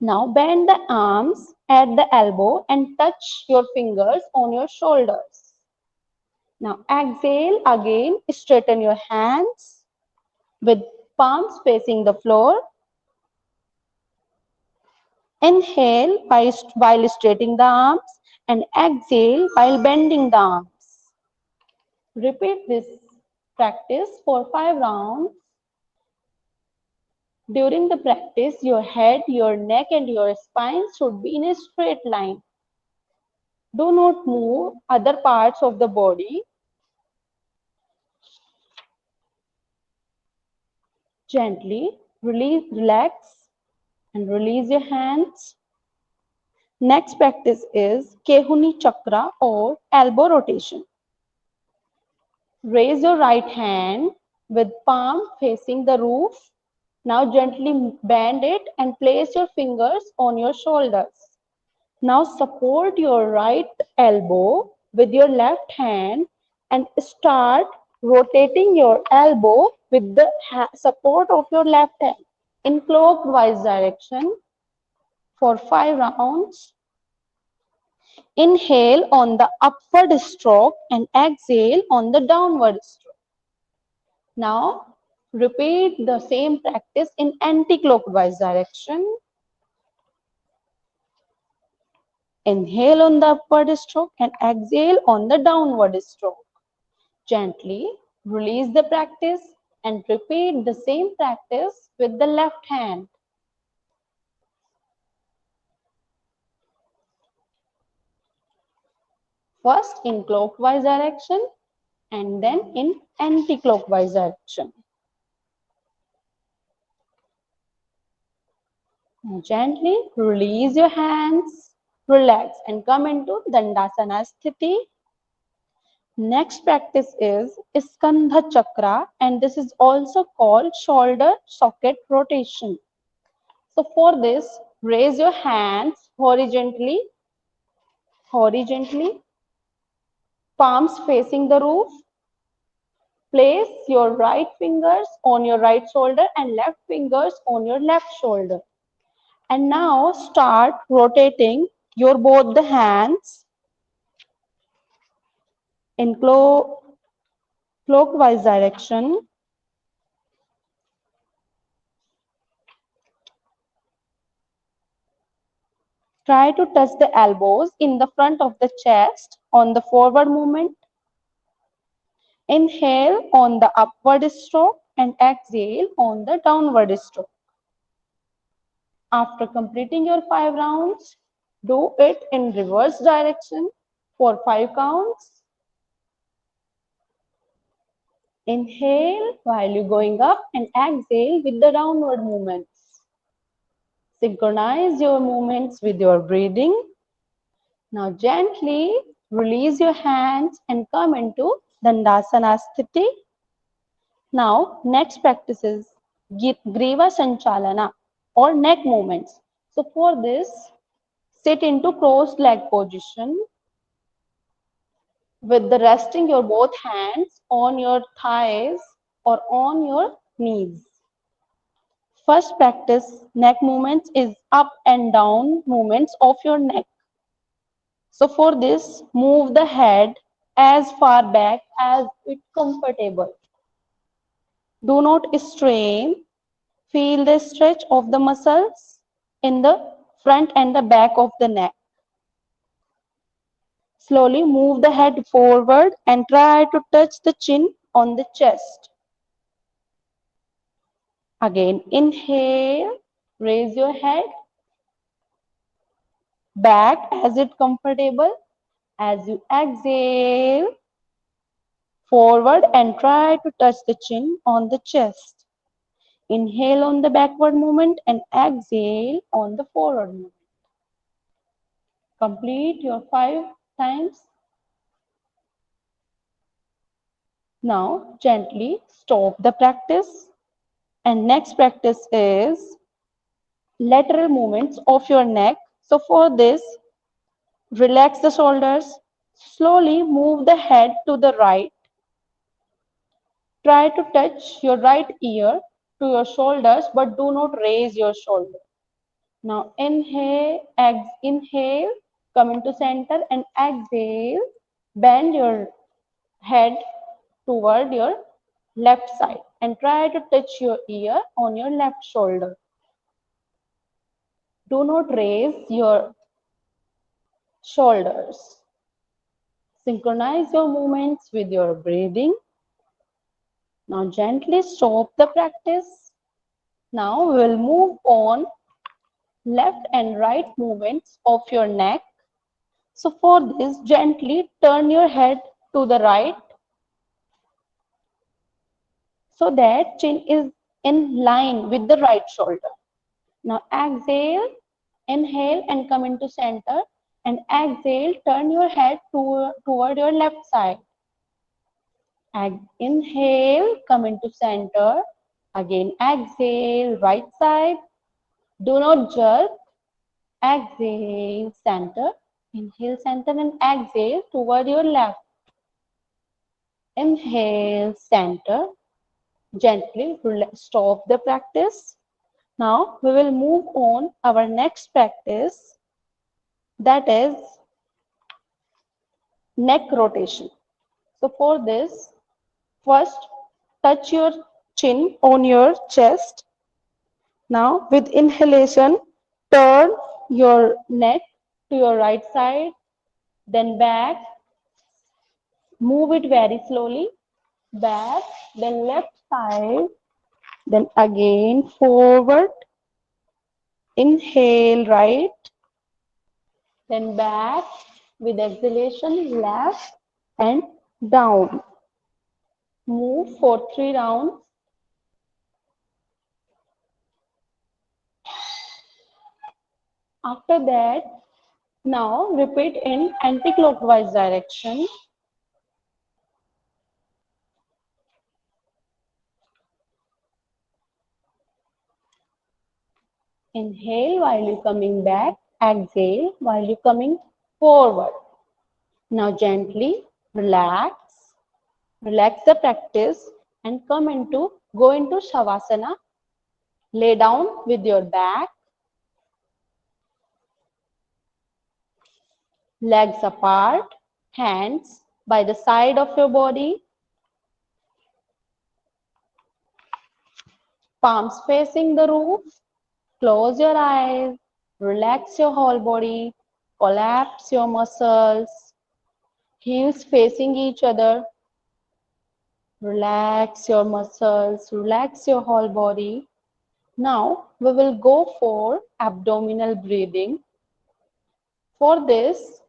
Now bend the arms at the elbow and touch your fingers on your shoulders. Now exhale again, straighten your hands with palms facing the floor. Inhale while straightening the arms and exhale while bending the arms. Repeat this practice for 5 rounds. During the practice, your head, your neck and your spine should be in a straight line. Do not move other parts of the body. Gently relax and release your hands. Next practice is Kehuni Chakra or elbow rotation. Raise your right hand with palm facing the roof. Now gently bend it and place your fingers on your shoulders. Now support your right elbow with your left hand and start rotating your elbow with the support of your left hand in clockwise direction for 5 rounds. Inhale on the upward stroke and exhale on the downward stroke. Now repeat the same practice in anti-clockwise direction. Inhale on the upward stroke and exhale on the downward stroke. Gently release the practice and repeat the same practice with the left hand. First in clockwise direction and then in anti-clockwise direction. Now gently release your hands, relax and come into Dandasana Sthiti. Next practice is Skandha Chakra and this is also called shoulder socket rotation. So for this, raise your hands horizontally, palms facing the roof. Place your right fingers on your right shoulder and left fingers on your left shoulder. And now start rotating your both the hands in clockwise direction. Try to touch the elbows in the front of the chest on the forward movement. Inhale on the upward stroke and exhale on the downward stroke. After completing your 5 rounds, do it in reverse direction for 5 counts. Inhale while you're going up and exhale with the downward movements. Synchronize your movements with your breathing. Now gently release your hands and come into Dandasana Sthiti. Now next practice is Griva Sanchalana or neck movements. So for this, sit into crossed leg position with the resting your both hands on your thighs or on your knees. First practice neck movements is up and down movements of your neck. So for this, move the head as far back as it's comfortable. Do not strain. Feel the stretch of the muscles in the front and the back of the neck. Slowly move the head forward and try to touch the chin on the chest. Again, inhale, raise your head back as it's comfortable. As you exhale, forward and try to touch the chin on the chest. Inhale on the backward movement and exhale on the forward movement. Complete your 5 times. Now gently stop the practice and next practice is lateral movements of your neck. So for this, relax the shoulders. Slowly move the head to the right. Try to touch your right ear to your shoulders, but do not raise your shoulder. Now inhale, come into center and exhale, bend your head toward your left side and try to touch your ear on your left shoulder. Do not raise your shoulders. Synchronize your movements with your breathing. Now gently stop the practice. Now we will move on left and right movements of your neck. So for this, gently turn your head to the right so that chin is in line with the right shoulder. Now exhale, inhale and come into center and exhale, turn your head toward your left side. Inhale, come into center. Again, exhale, right side. Do not jerk. Exhale, center. Inhale, center and exhale toward your left. Inhale, center. Gently stop the practice. Now we will move on our next practice, that is neck rotation. So for this, first touch your chin on your chest. Now with inhalation, turn your neck to your right side, then back, move it very slowly, back, then left side, then again forward, inhale right, then back, with exhalation left and down. Move for 3 rounds. After that, now repeat in anti-clockwise direction. Inhale while you're coming back, exhale while you're coming forward. Now gently relax the practice and go into Shavasana. Lay down with your back, legs apart, hands by the side of your body, palms facing the roof. Close your eyes, relax your whole body, collapse your muscles, heels facing each other. Relax your muscles, relax your whole body. Now we will go for abdominal breathing. For this,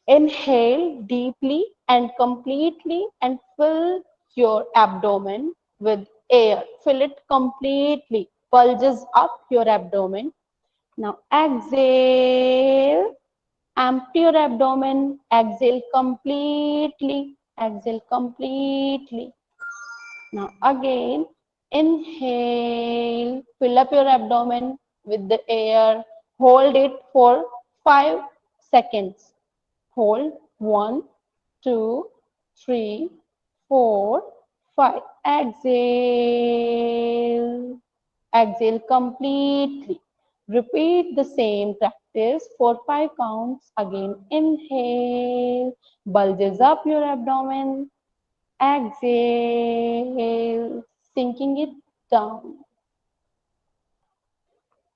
inhale deeply and completely and fill your abdomen with air. Fill it completely, bulges up your abdomen. Now exhale, empty your abdomen, exhale completely, exhale completely. Now again, inhale, fill up your abdomen with the air, hold it for 5 seconds. Hold 1, 2, 3, 4, 5. Exhale. Exhale completely. Repeat the same practice for 5 counts. Again, inhale, bulges up your abdomen. Exhale, sinking it down.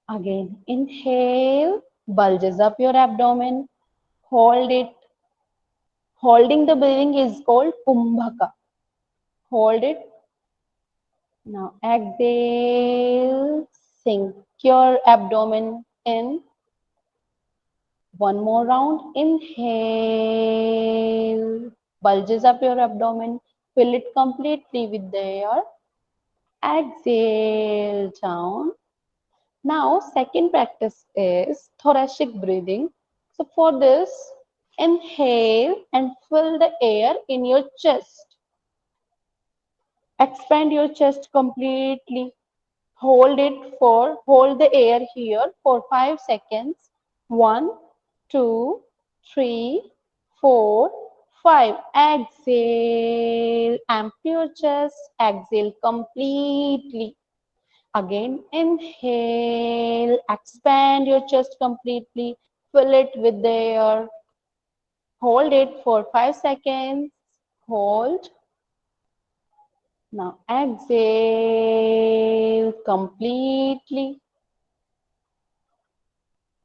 Again, inhale, bulges up your abdomen. Hold it. Holding the breathing is called Kumbhaka. Hold it. Now exhale, sink your abdomen in. One more round. Inhale, bulges up your abdomen. Fill it completely with the air. Exhale down. Now second practice is thoracic breathing. So for this, inhale and fill the air in your chest. Expand your chest completely. Hold the air here for 5 seconds. 1, 2, 3, 4, 5. Exhale. Empty your chest. Exhale completely. Again, inhale. Expand your chest completely. Fill it with the air. Hold it for 5 seconds. Hold. Now exhale completely.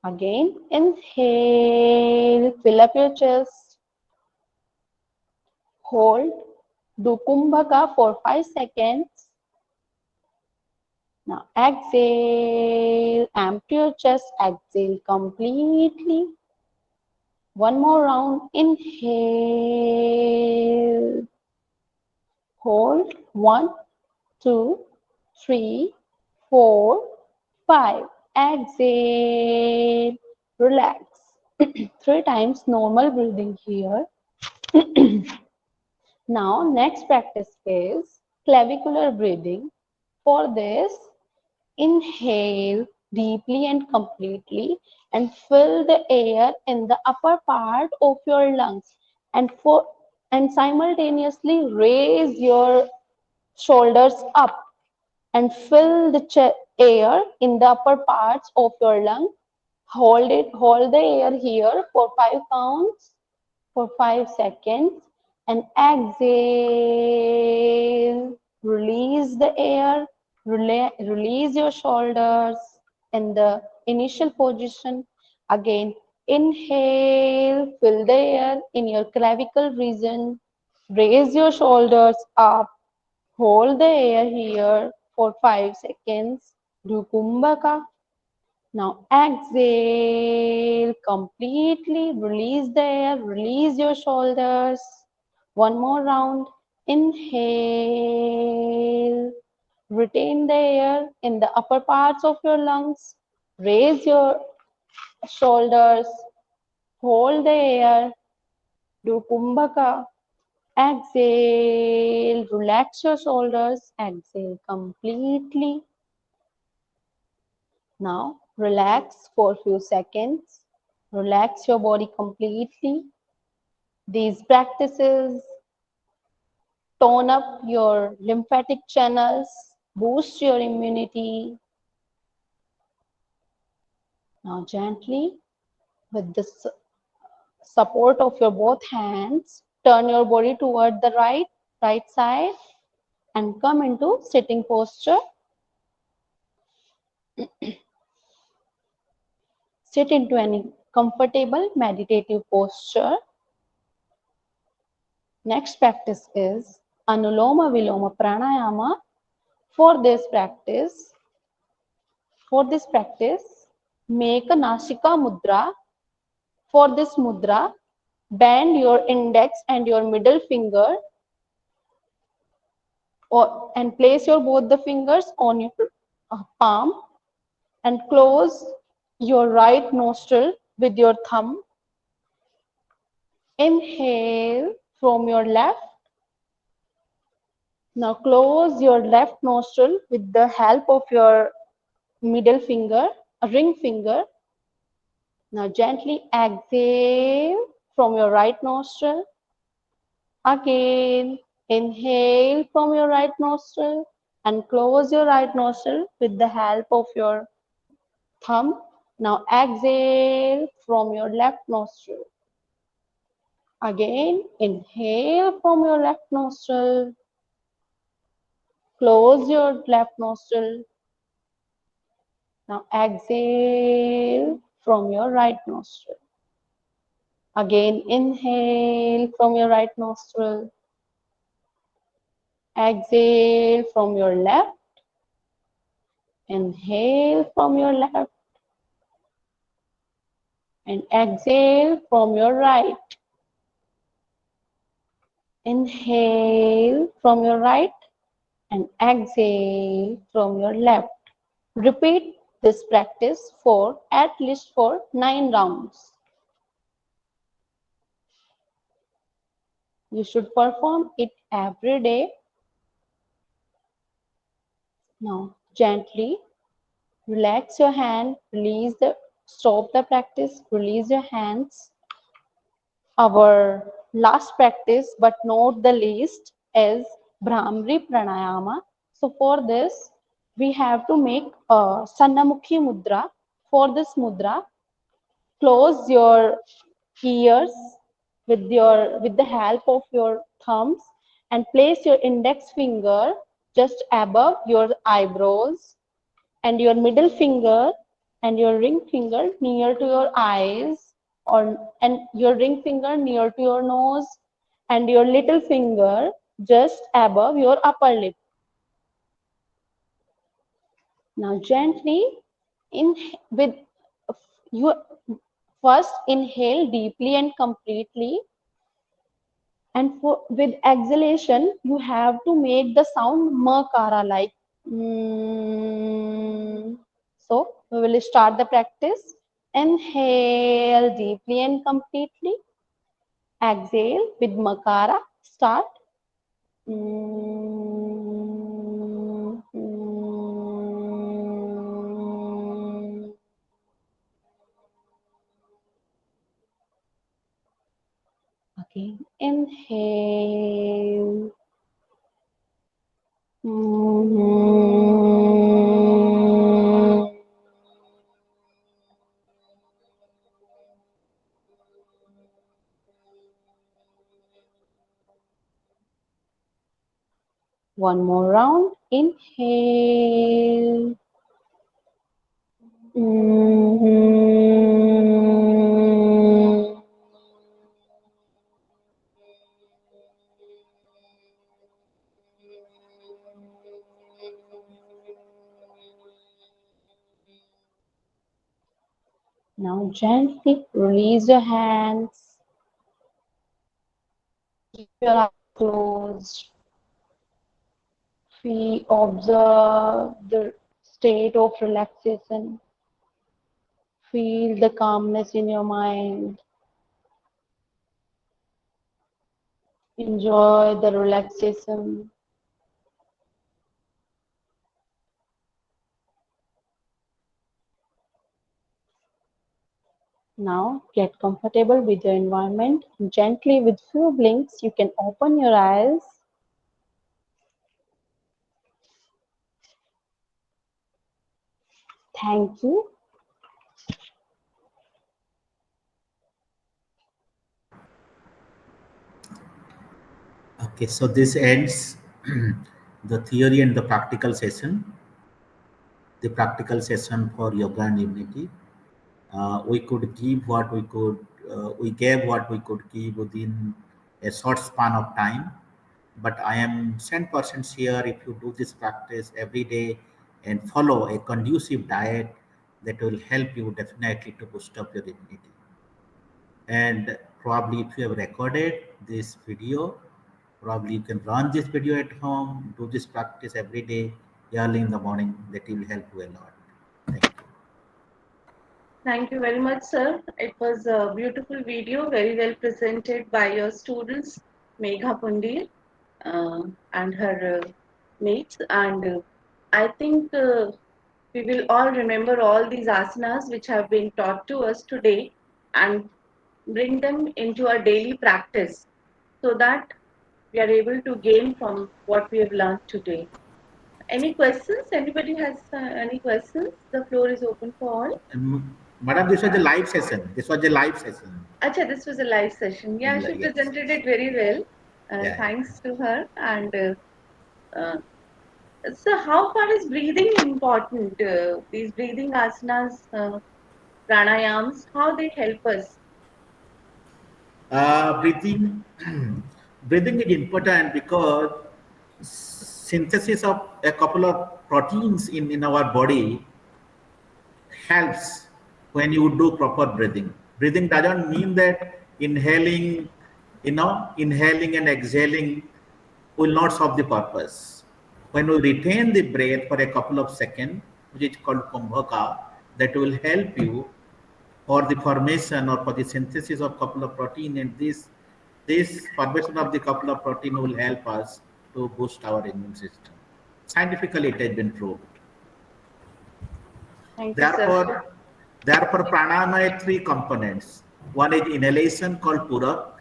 Again, inhale, fill up your chest. Hold. Do Kumbhaka for 5 seconds. Now exhale, empty your chest, exhale completely. One more round. Inhale. Hold. 1, 2, 3, 4, 5. Exhale. Relax. 3 times normal breathing here. Now, next practice is clavicular breathing. For this, inhale deeply and completely and fill the air in the upper part of your lungs and simultaneously raise your shoulders up and fill the air in the upper parts of your lung. Hold the air here for 5 counts, for 5 seconds, and exhale. Release the air, release your shoulders in the initial position. Again, inhale, fill the air in your clavicle region, raise your shoulders up. Hold the air here for 5 seconds. Do Kumbhaka. Now exhale completely. Release the air. Release your shoulders. One more round. Inhale. Retain the air in the upper parts of your lungs. Raise your shoulders. Hold the air. Do Kumbhaka. Exhale, relax your shoulders, exhale completely. Now relax for a few seconds. Relax your body completely. These practices tone up your lymphatic channels, boost your immunity. Now gently, with the support of your both hands, turn your body toward the right side and come into sitting posture. Sit into any comfortable meditative posture. Next practice is Anuloma Viloma Pranayama. For this practice, make a Nashika Mudra. For this mudra, bend your index and your middle finger and place your both the fingers on your palm and close your right nostril with your thumb. Inhale from your left. Now close your left nostril with the help of your middle finger, a ring finger. Now gently exhale from your right nostril. Again, inhale from your right nostril and close your right nostril with the help of your thumb. Now exhale from your left nostril. Again, inhale from your left nostril. Close your left nostril. Now exhale from your right nostril. Again, inhale from your right nostril. Exhale from your left. Inhale from your left. And exhale from your right. Inhale from your right and exhale from your left. Repeat this practice for at least 9 rounds. You should perform it every day. Now, Gently relax your hand, stop the practice, release your hands. Our last practice, but not the least, is Brahmari Pranayama. So for this, we have to make a Sannamukhi Mudra. For this mudra, close your ears with the help of your thumbs and place your index finger just above your eyebrows and your middle finger and your ring finger near to your eyes, and your ring finger near to your nose, and your little finger just above your upper lip. Now gently in with you first inhale deeply and completely, and with exhalation you have to make the sound makara, like so we will start the practice. Inhale deeply and completely. Exhale with makara. Start. Okay. Inhale. One more round. Inhale. Now gently release your hands. Keep your eyes closed. Observe the state of relaxation. Feel the calmness in your mind. Enjoy the relaxation. Now get comfortable with your environment. Gently, with few blinks, you can open your eyes. Thank you. Okay, so this ends the theory and the practical session. The practical session for yoga and immunity. We could give what we could. We gave what we could give within a short span of time. But I am 100% sure if you do this practice every day and follow a conducive diet, that will help you definitely to boost up your immunity. And probably if you have recorded this video, probably you can run this video at home, do this practice every day, early in the morning. That will help you a lot. Thank you. Thank you very much, sir. It was a beautiful video, very well presented by your students, Megha Pundir and her mates. And I think we will all remember all these asanas which have been taught to us today and bring them into our daily practice so that we are able to gain from what we have learned today. Any questions? Anybody has any questions? The floor is open for all. Madam, this was a live session. This was a live session. Acha, this was a live session. Yeah, she Yes. presented it very well. Yeah. Thanks to her. And uh, so, how far is breathing important? These breathing asanas, pranayams, how they help us? Breathing, breathing is important because synthesis of a couple of proteins in our body helps when you do proper breathing. Breathing doesn't mean that inhaling, inhaling and exhaling will not solve the purpose. When we retain the breath for a couple of seconds, which is called kumbhaka, that will help you for the formation or for the synthesis of couple of protein, and this formation of the couple of protein will help us to boost our immune system. Scientifically, it has been proved. Thank you, sir. Therefore, pranayama has three components. One is inhalation called purak,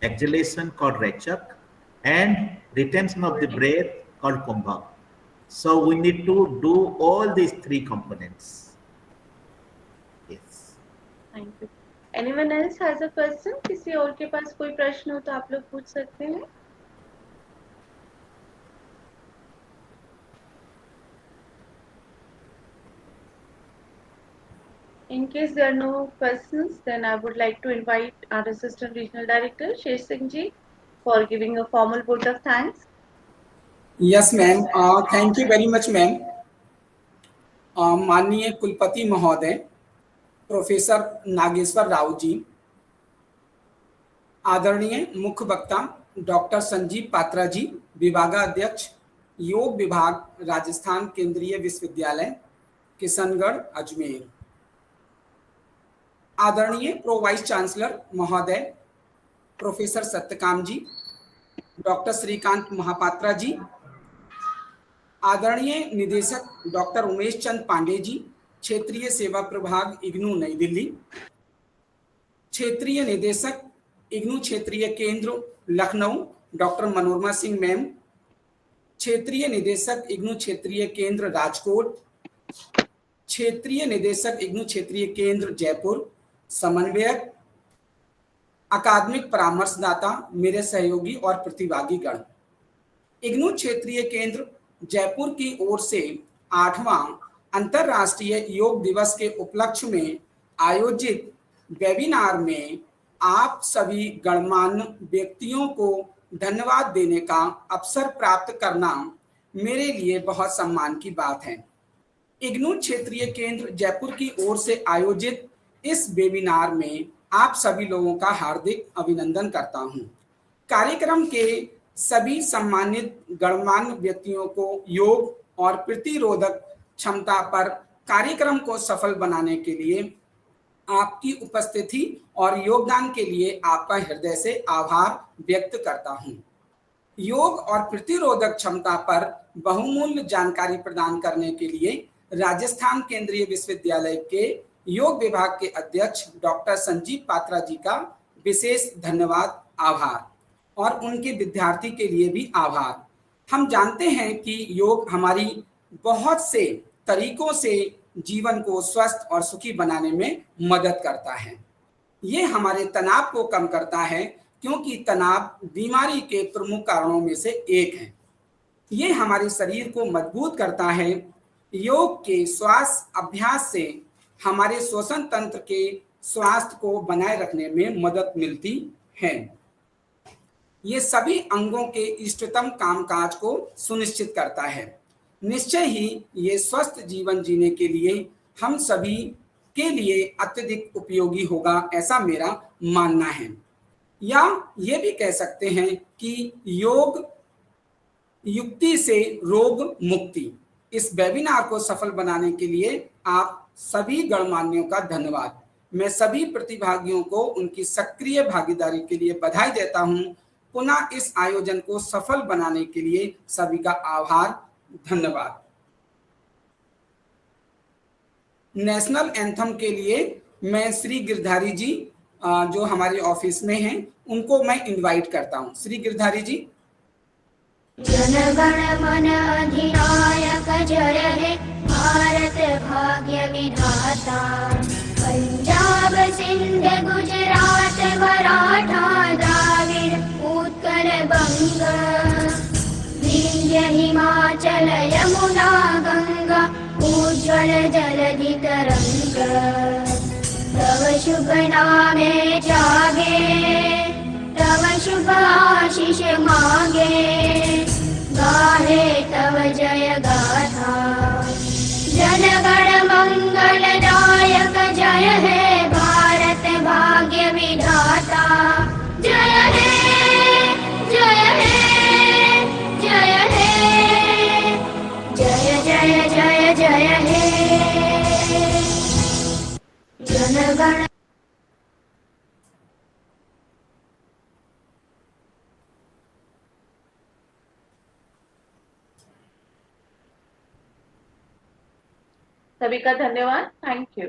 exhalation called rechak, and retention of the breath called kumbha. So we need to do all these three components. Yes. Thank you. Anyone else has a question? किसी और के पास कोई प्रश्न हो तो आप लोग पूछ सकते हैं. In case there are no questions, then I would like to invite our Assistant Regional Director, Shesh Singh Ji, for giving a formal vote of thanks. Yes, ma'am. Thank you very much, ma'am. माननीय कुलपति महोदय professor Nageshwar Rao ji, आदरणीय मुख्य वक्ता doctor Sanjeev Patra जी, विभागाध्यक्ष योग विभाग राजस्थान केंद्रीय विश्वविद्यालय किशनगढ़ अजमेर, आदरणीय प्रो वाइस चांसलर महोदय प्रोफेसर सत्यकाम जी, डॉक्टर श्रीकांत महापात्रा जी, आदरणीय निदेशक डॉक्टर उमेश चंद पांडे जी, क्षेत्रीय सेवा प्रभाग इग्नू नई दिल्ली, क्षेत्रीय निदेशक इग्नू क्षेत्रीय केंद्र लखनऊ डॉक्टर मनोरमा सिंह मैम, क्षेत्रीय निदेशक इग्नू क्षेत्रीय केंद्र राजकोट, क्षेत्रीय निदेशक इग्नू क्षेत्रीय केंद्र जयपुर, समन्वयक अकादमिक परामर्शदाता मेरे सहयोगी और प्रतिभागी गण, इग्नू क्षेत्रीय केंद्र जयपुर की ओर से 8वां अंतर्राष्ट्रीय योग दिवस के उपलक्ष्य में आयोजित वेबिनार में आप सभी गणमान्य व्यक्तियों को धन्यवाद देने का अवसर प्राप्त करना मेरे लिए बहुत सम्मान की बात है। इग्नू क्षेत्रीय केंद्र जयपुर की ओर से आयोजित इस वेबिनार में आप सभी लोगों का हार्दिक अभिनंदन करता हूं। कार्यक्रम के सभी सम्मानित गणमान्य व्यक्तियों को योग और प्रतिरोधक क्षमता पर कार्यक्रम को सफल बनाने के लिए आपकी उपस्थिति और योगदान के लिए आपका हृदय से आभार व्यक्त करता हूं। योग और प्रतिरोधक क्षमता पर बहुमूल्य जानकारी प्रदान करने के लिए राजस्थान केंद्रीय विश्वविद्यालय के योग विभाग के अध्यक्ष डॉक्टर संजीव पात्रा जी का विशेष धन्यवाद, आभार, और उनके विद्यार्थी के लिए भी आभार। हम जानते हैं कि योग हमारी बहुत से तरीकों से जीवन को स्वस्थ और सुखी बनाने में मदद करता है। ये हमारे तनाव को कम करता है, क्योंकि तनाव बीमारी के प्रमुख कारणों में से एक है। ये हमारे शरीर को मजबूत करता है। योग के श्वास अभ्यास से हमारे श्वसन तंत्र के स्वास्थ्य को बनाए रखने में मदद मिलती है। ये सभी अंगों के इष्टतम कामकाज को सुनिश्चित करता है। निश्चय ही ये स्वस्थ जीवन जीने के लिए हम सभी के लिए अत्यधिक उपयोगी होगा, ऐसा मेरा मानना है। या ये भी कह सकते हैं कि योग युक्ति से रोग मुक्ति। इस वेबिनार को सफल बनाने के लिए आप सभी गणमान्यों का धन्यवाद। मैं सभी प्रतिभागियों को उनकी सक्रिय भागीदारी के लिए बधाई देता हूं। पुनः इस आयोजन को सफल बनाने के लिए सभी का आभार, धन्यवाद। नेशनल एंथम के लिए मैं श्री गिरधारी जी जो हमारे ऑफिस में हैं, उनको मैं इनवाइट करता हूं। श्री गिरधारी जी। जनगण मन अधिनायक जय हे भारत भाग्य विधाता, पंजाब सिंध गुजरात मराठा द्राविड़ उत्कल बंग, विंध्य हिमाचल यमुना गंगा उज्ज्वल जलधि तरंग, तव शुभ नामे जागे तव शुभ आशीष मांगे, गाहे तव जय गाथा। जनगण मंगल दायक जय हे भारत भाग्य विधाता, जय हे जय हे जय हे जय जय जय जय हे जनगण। सभी का धन्यवाद. Thank you.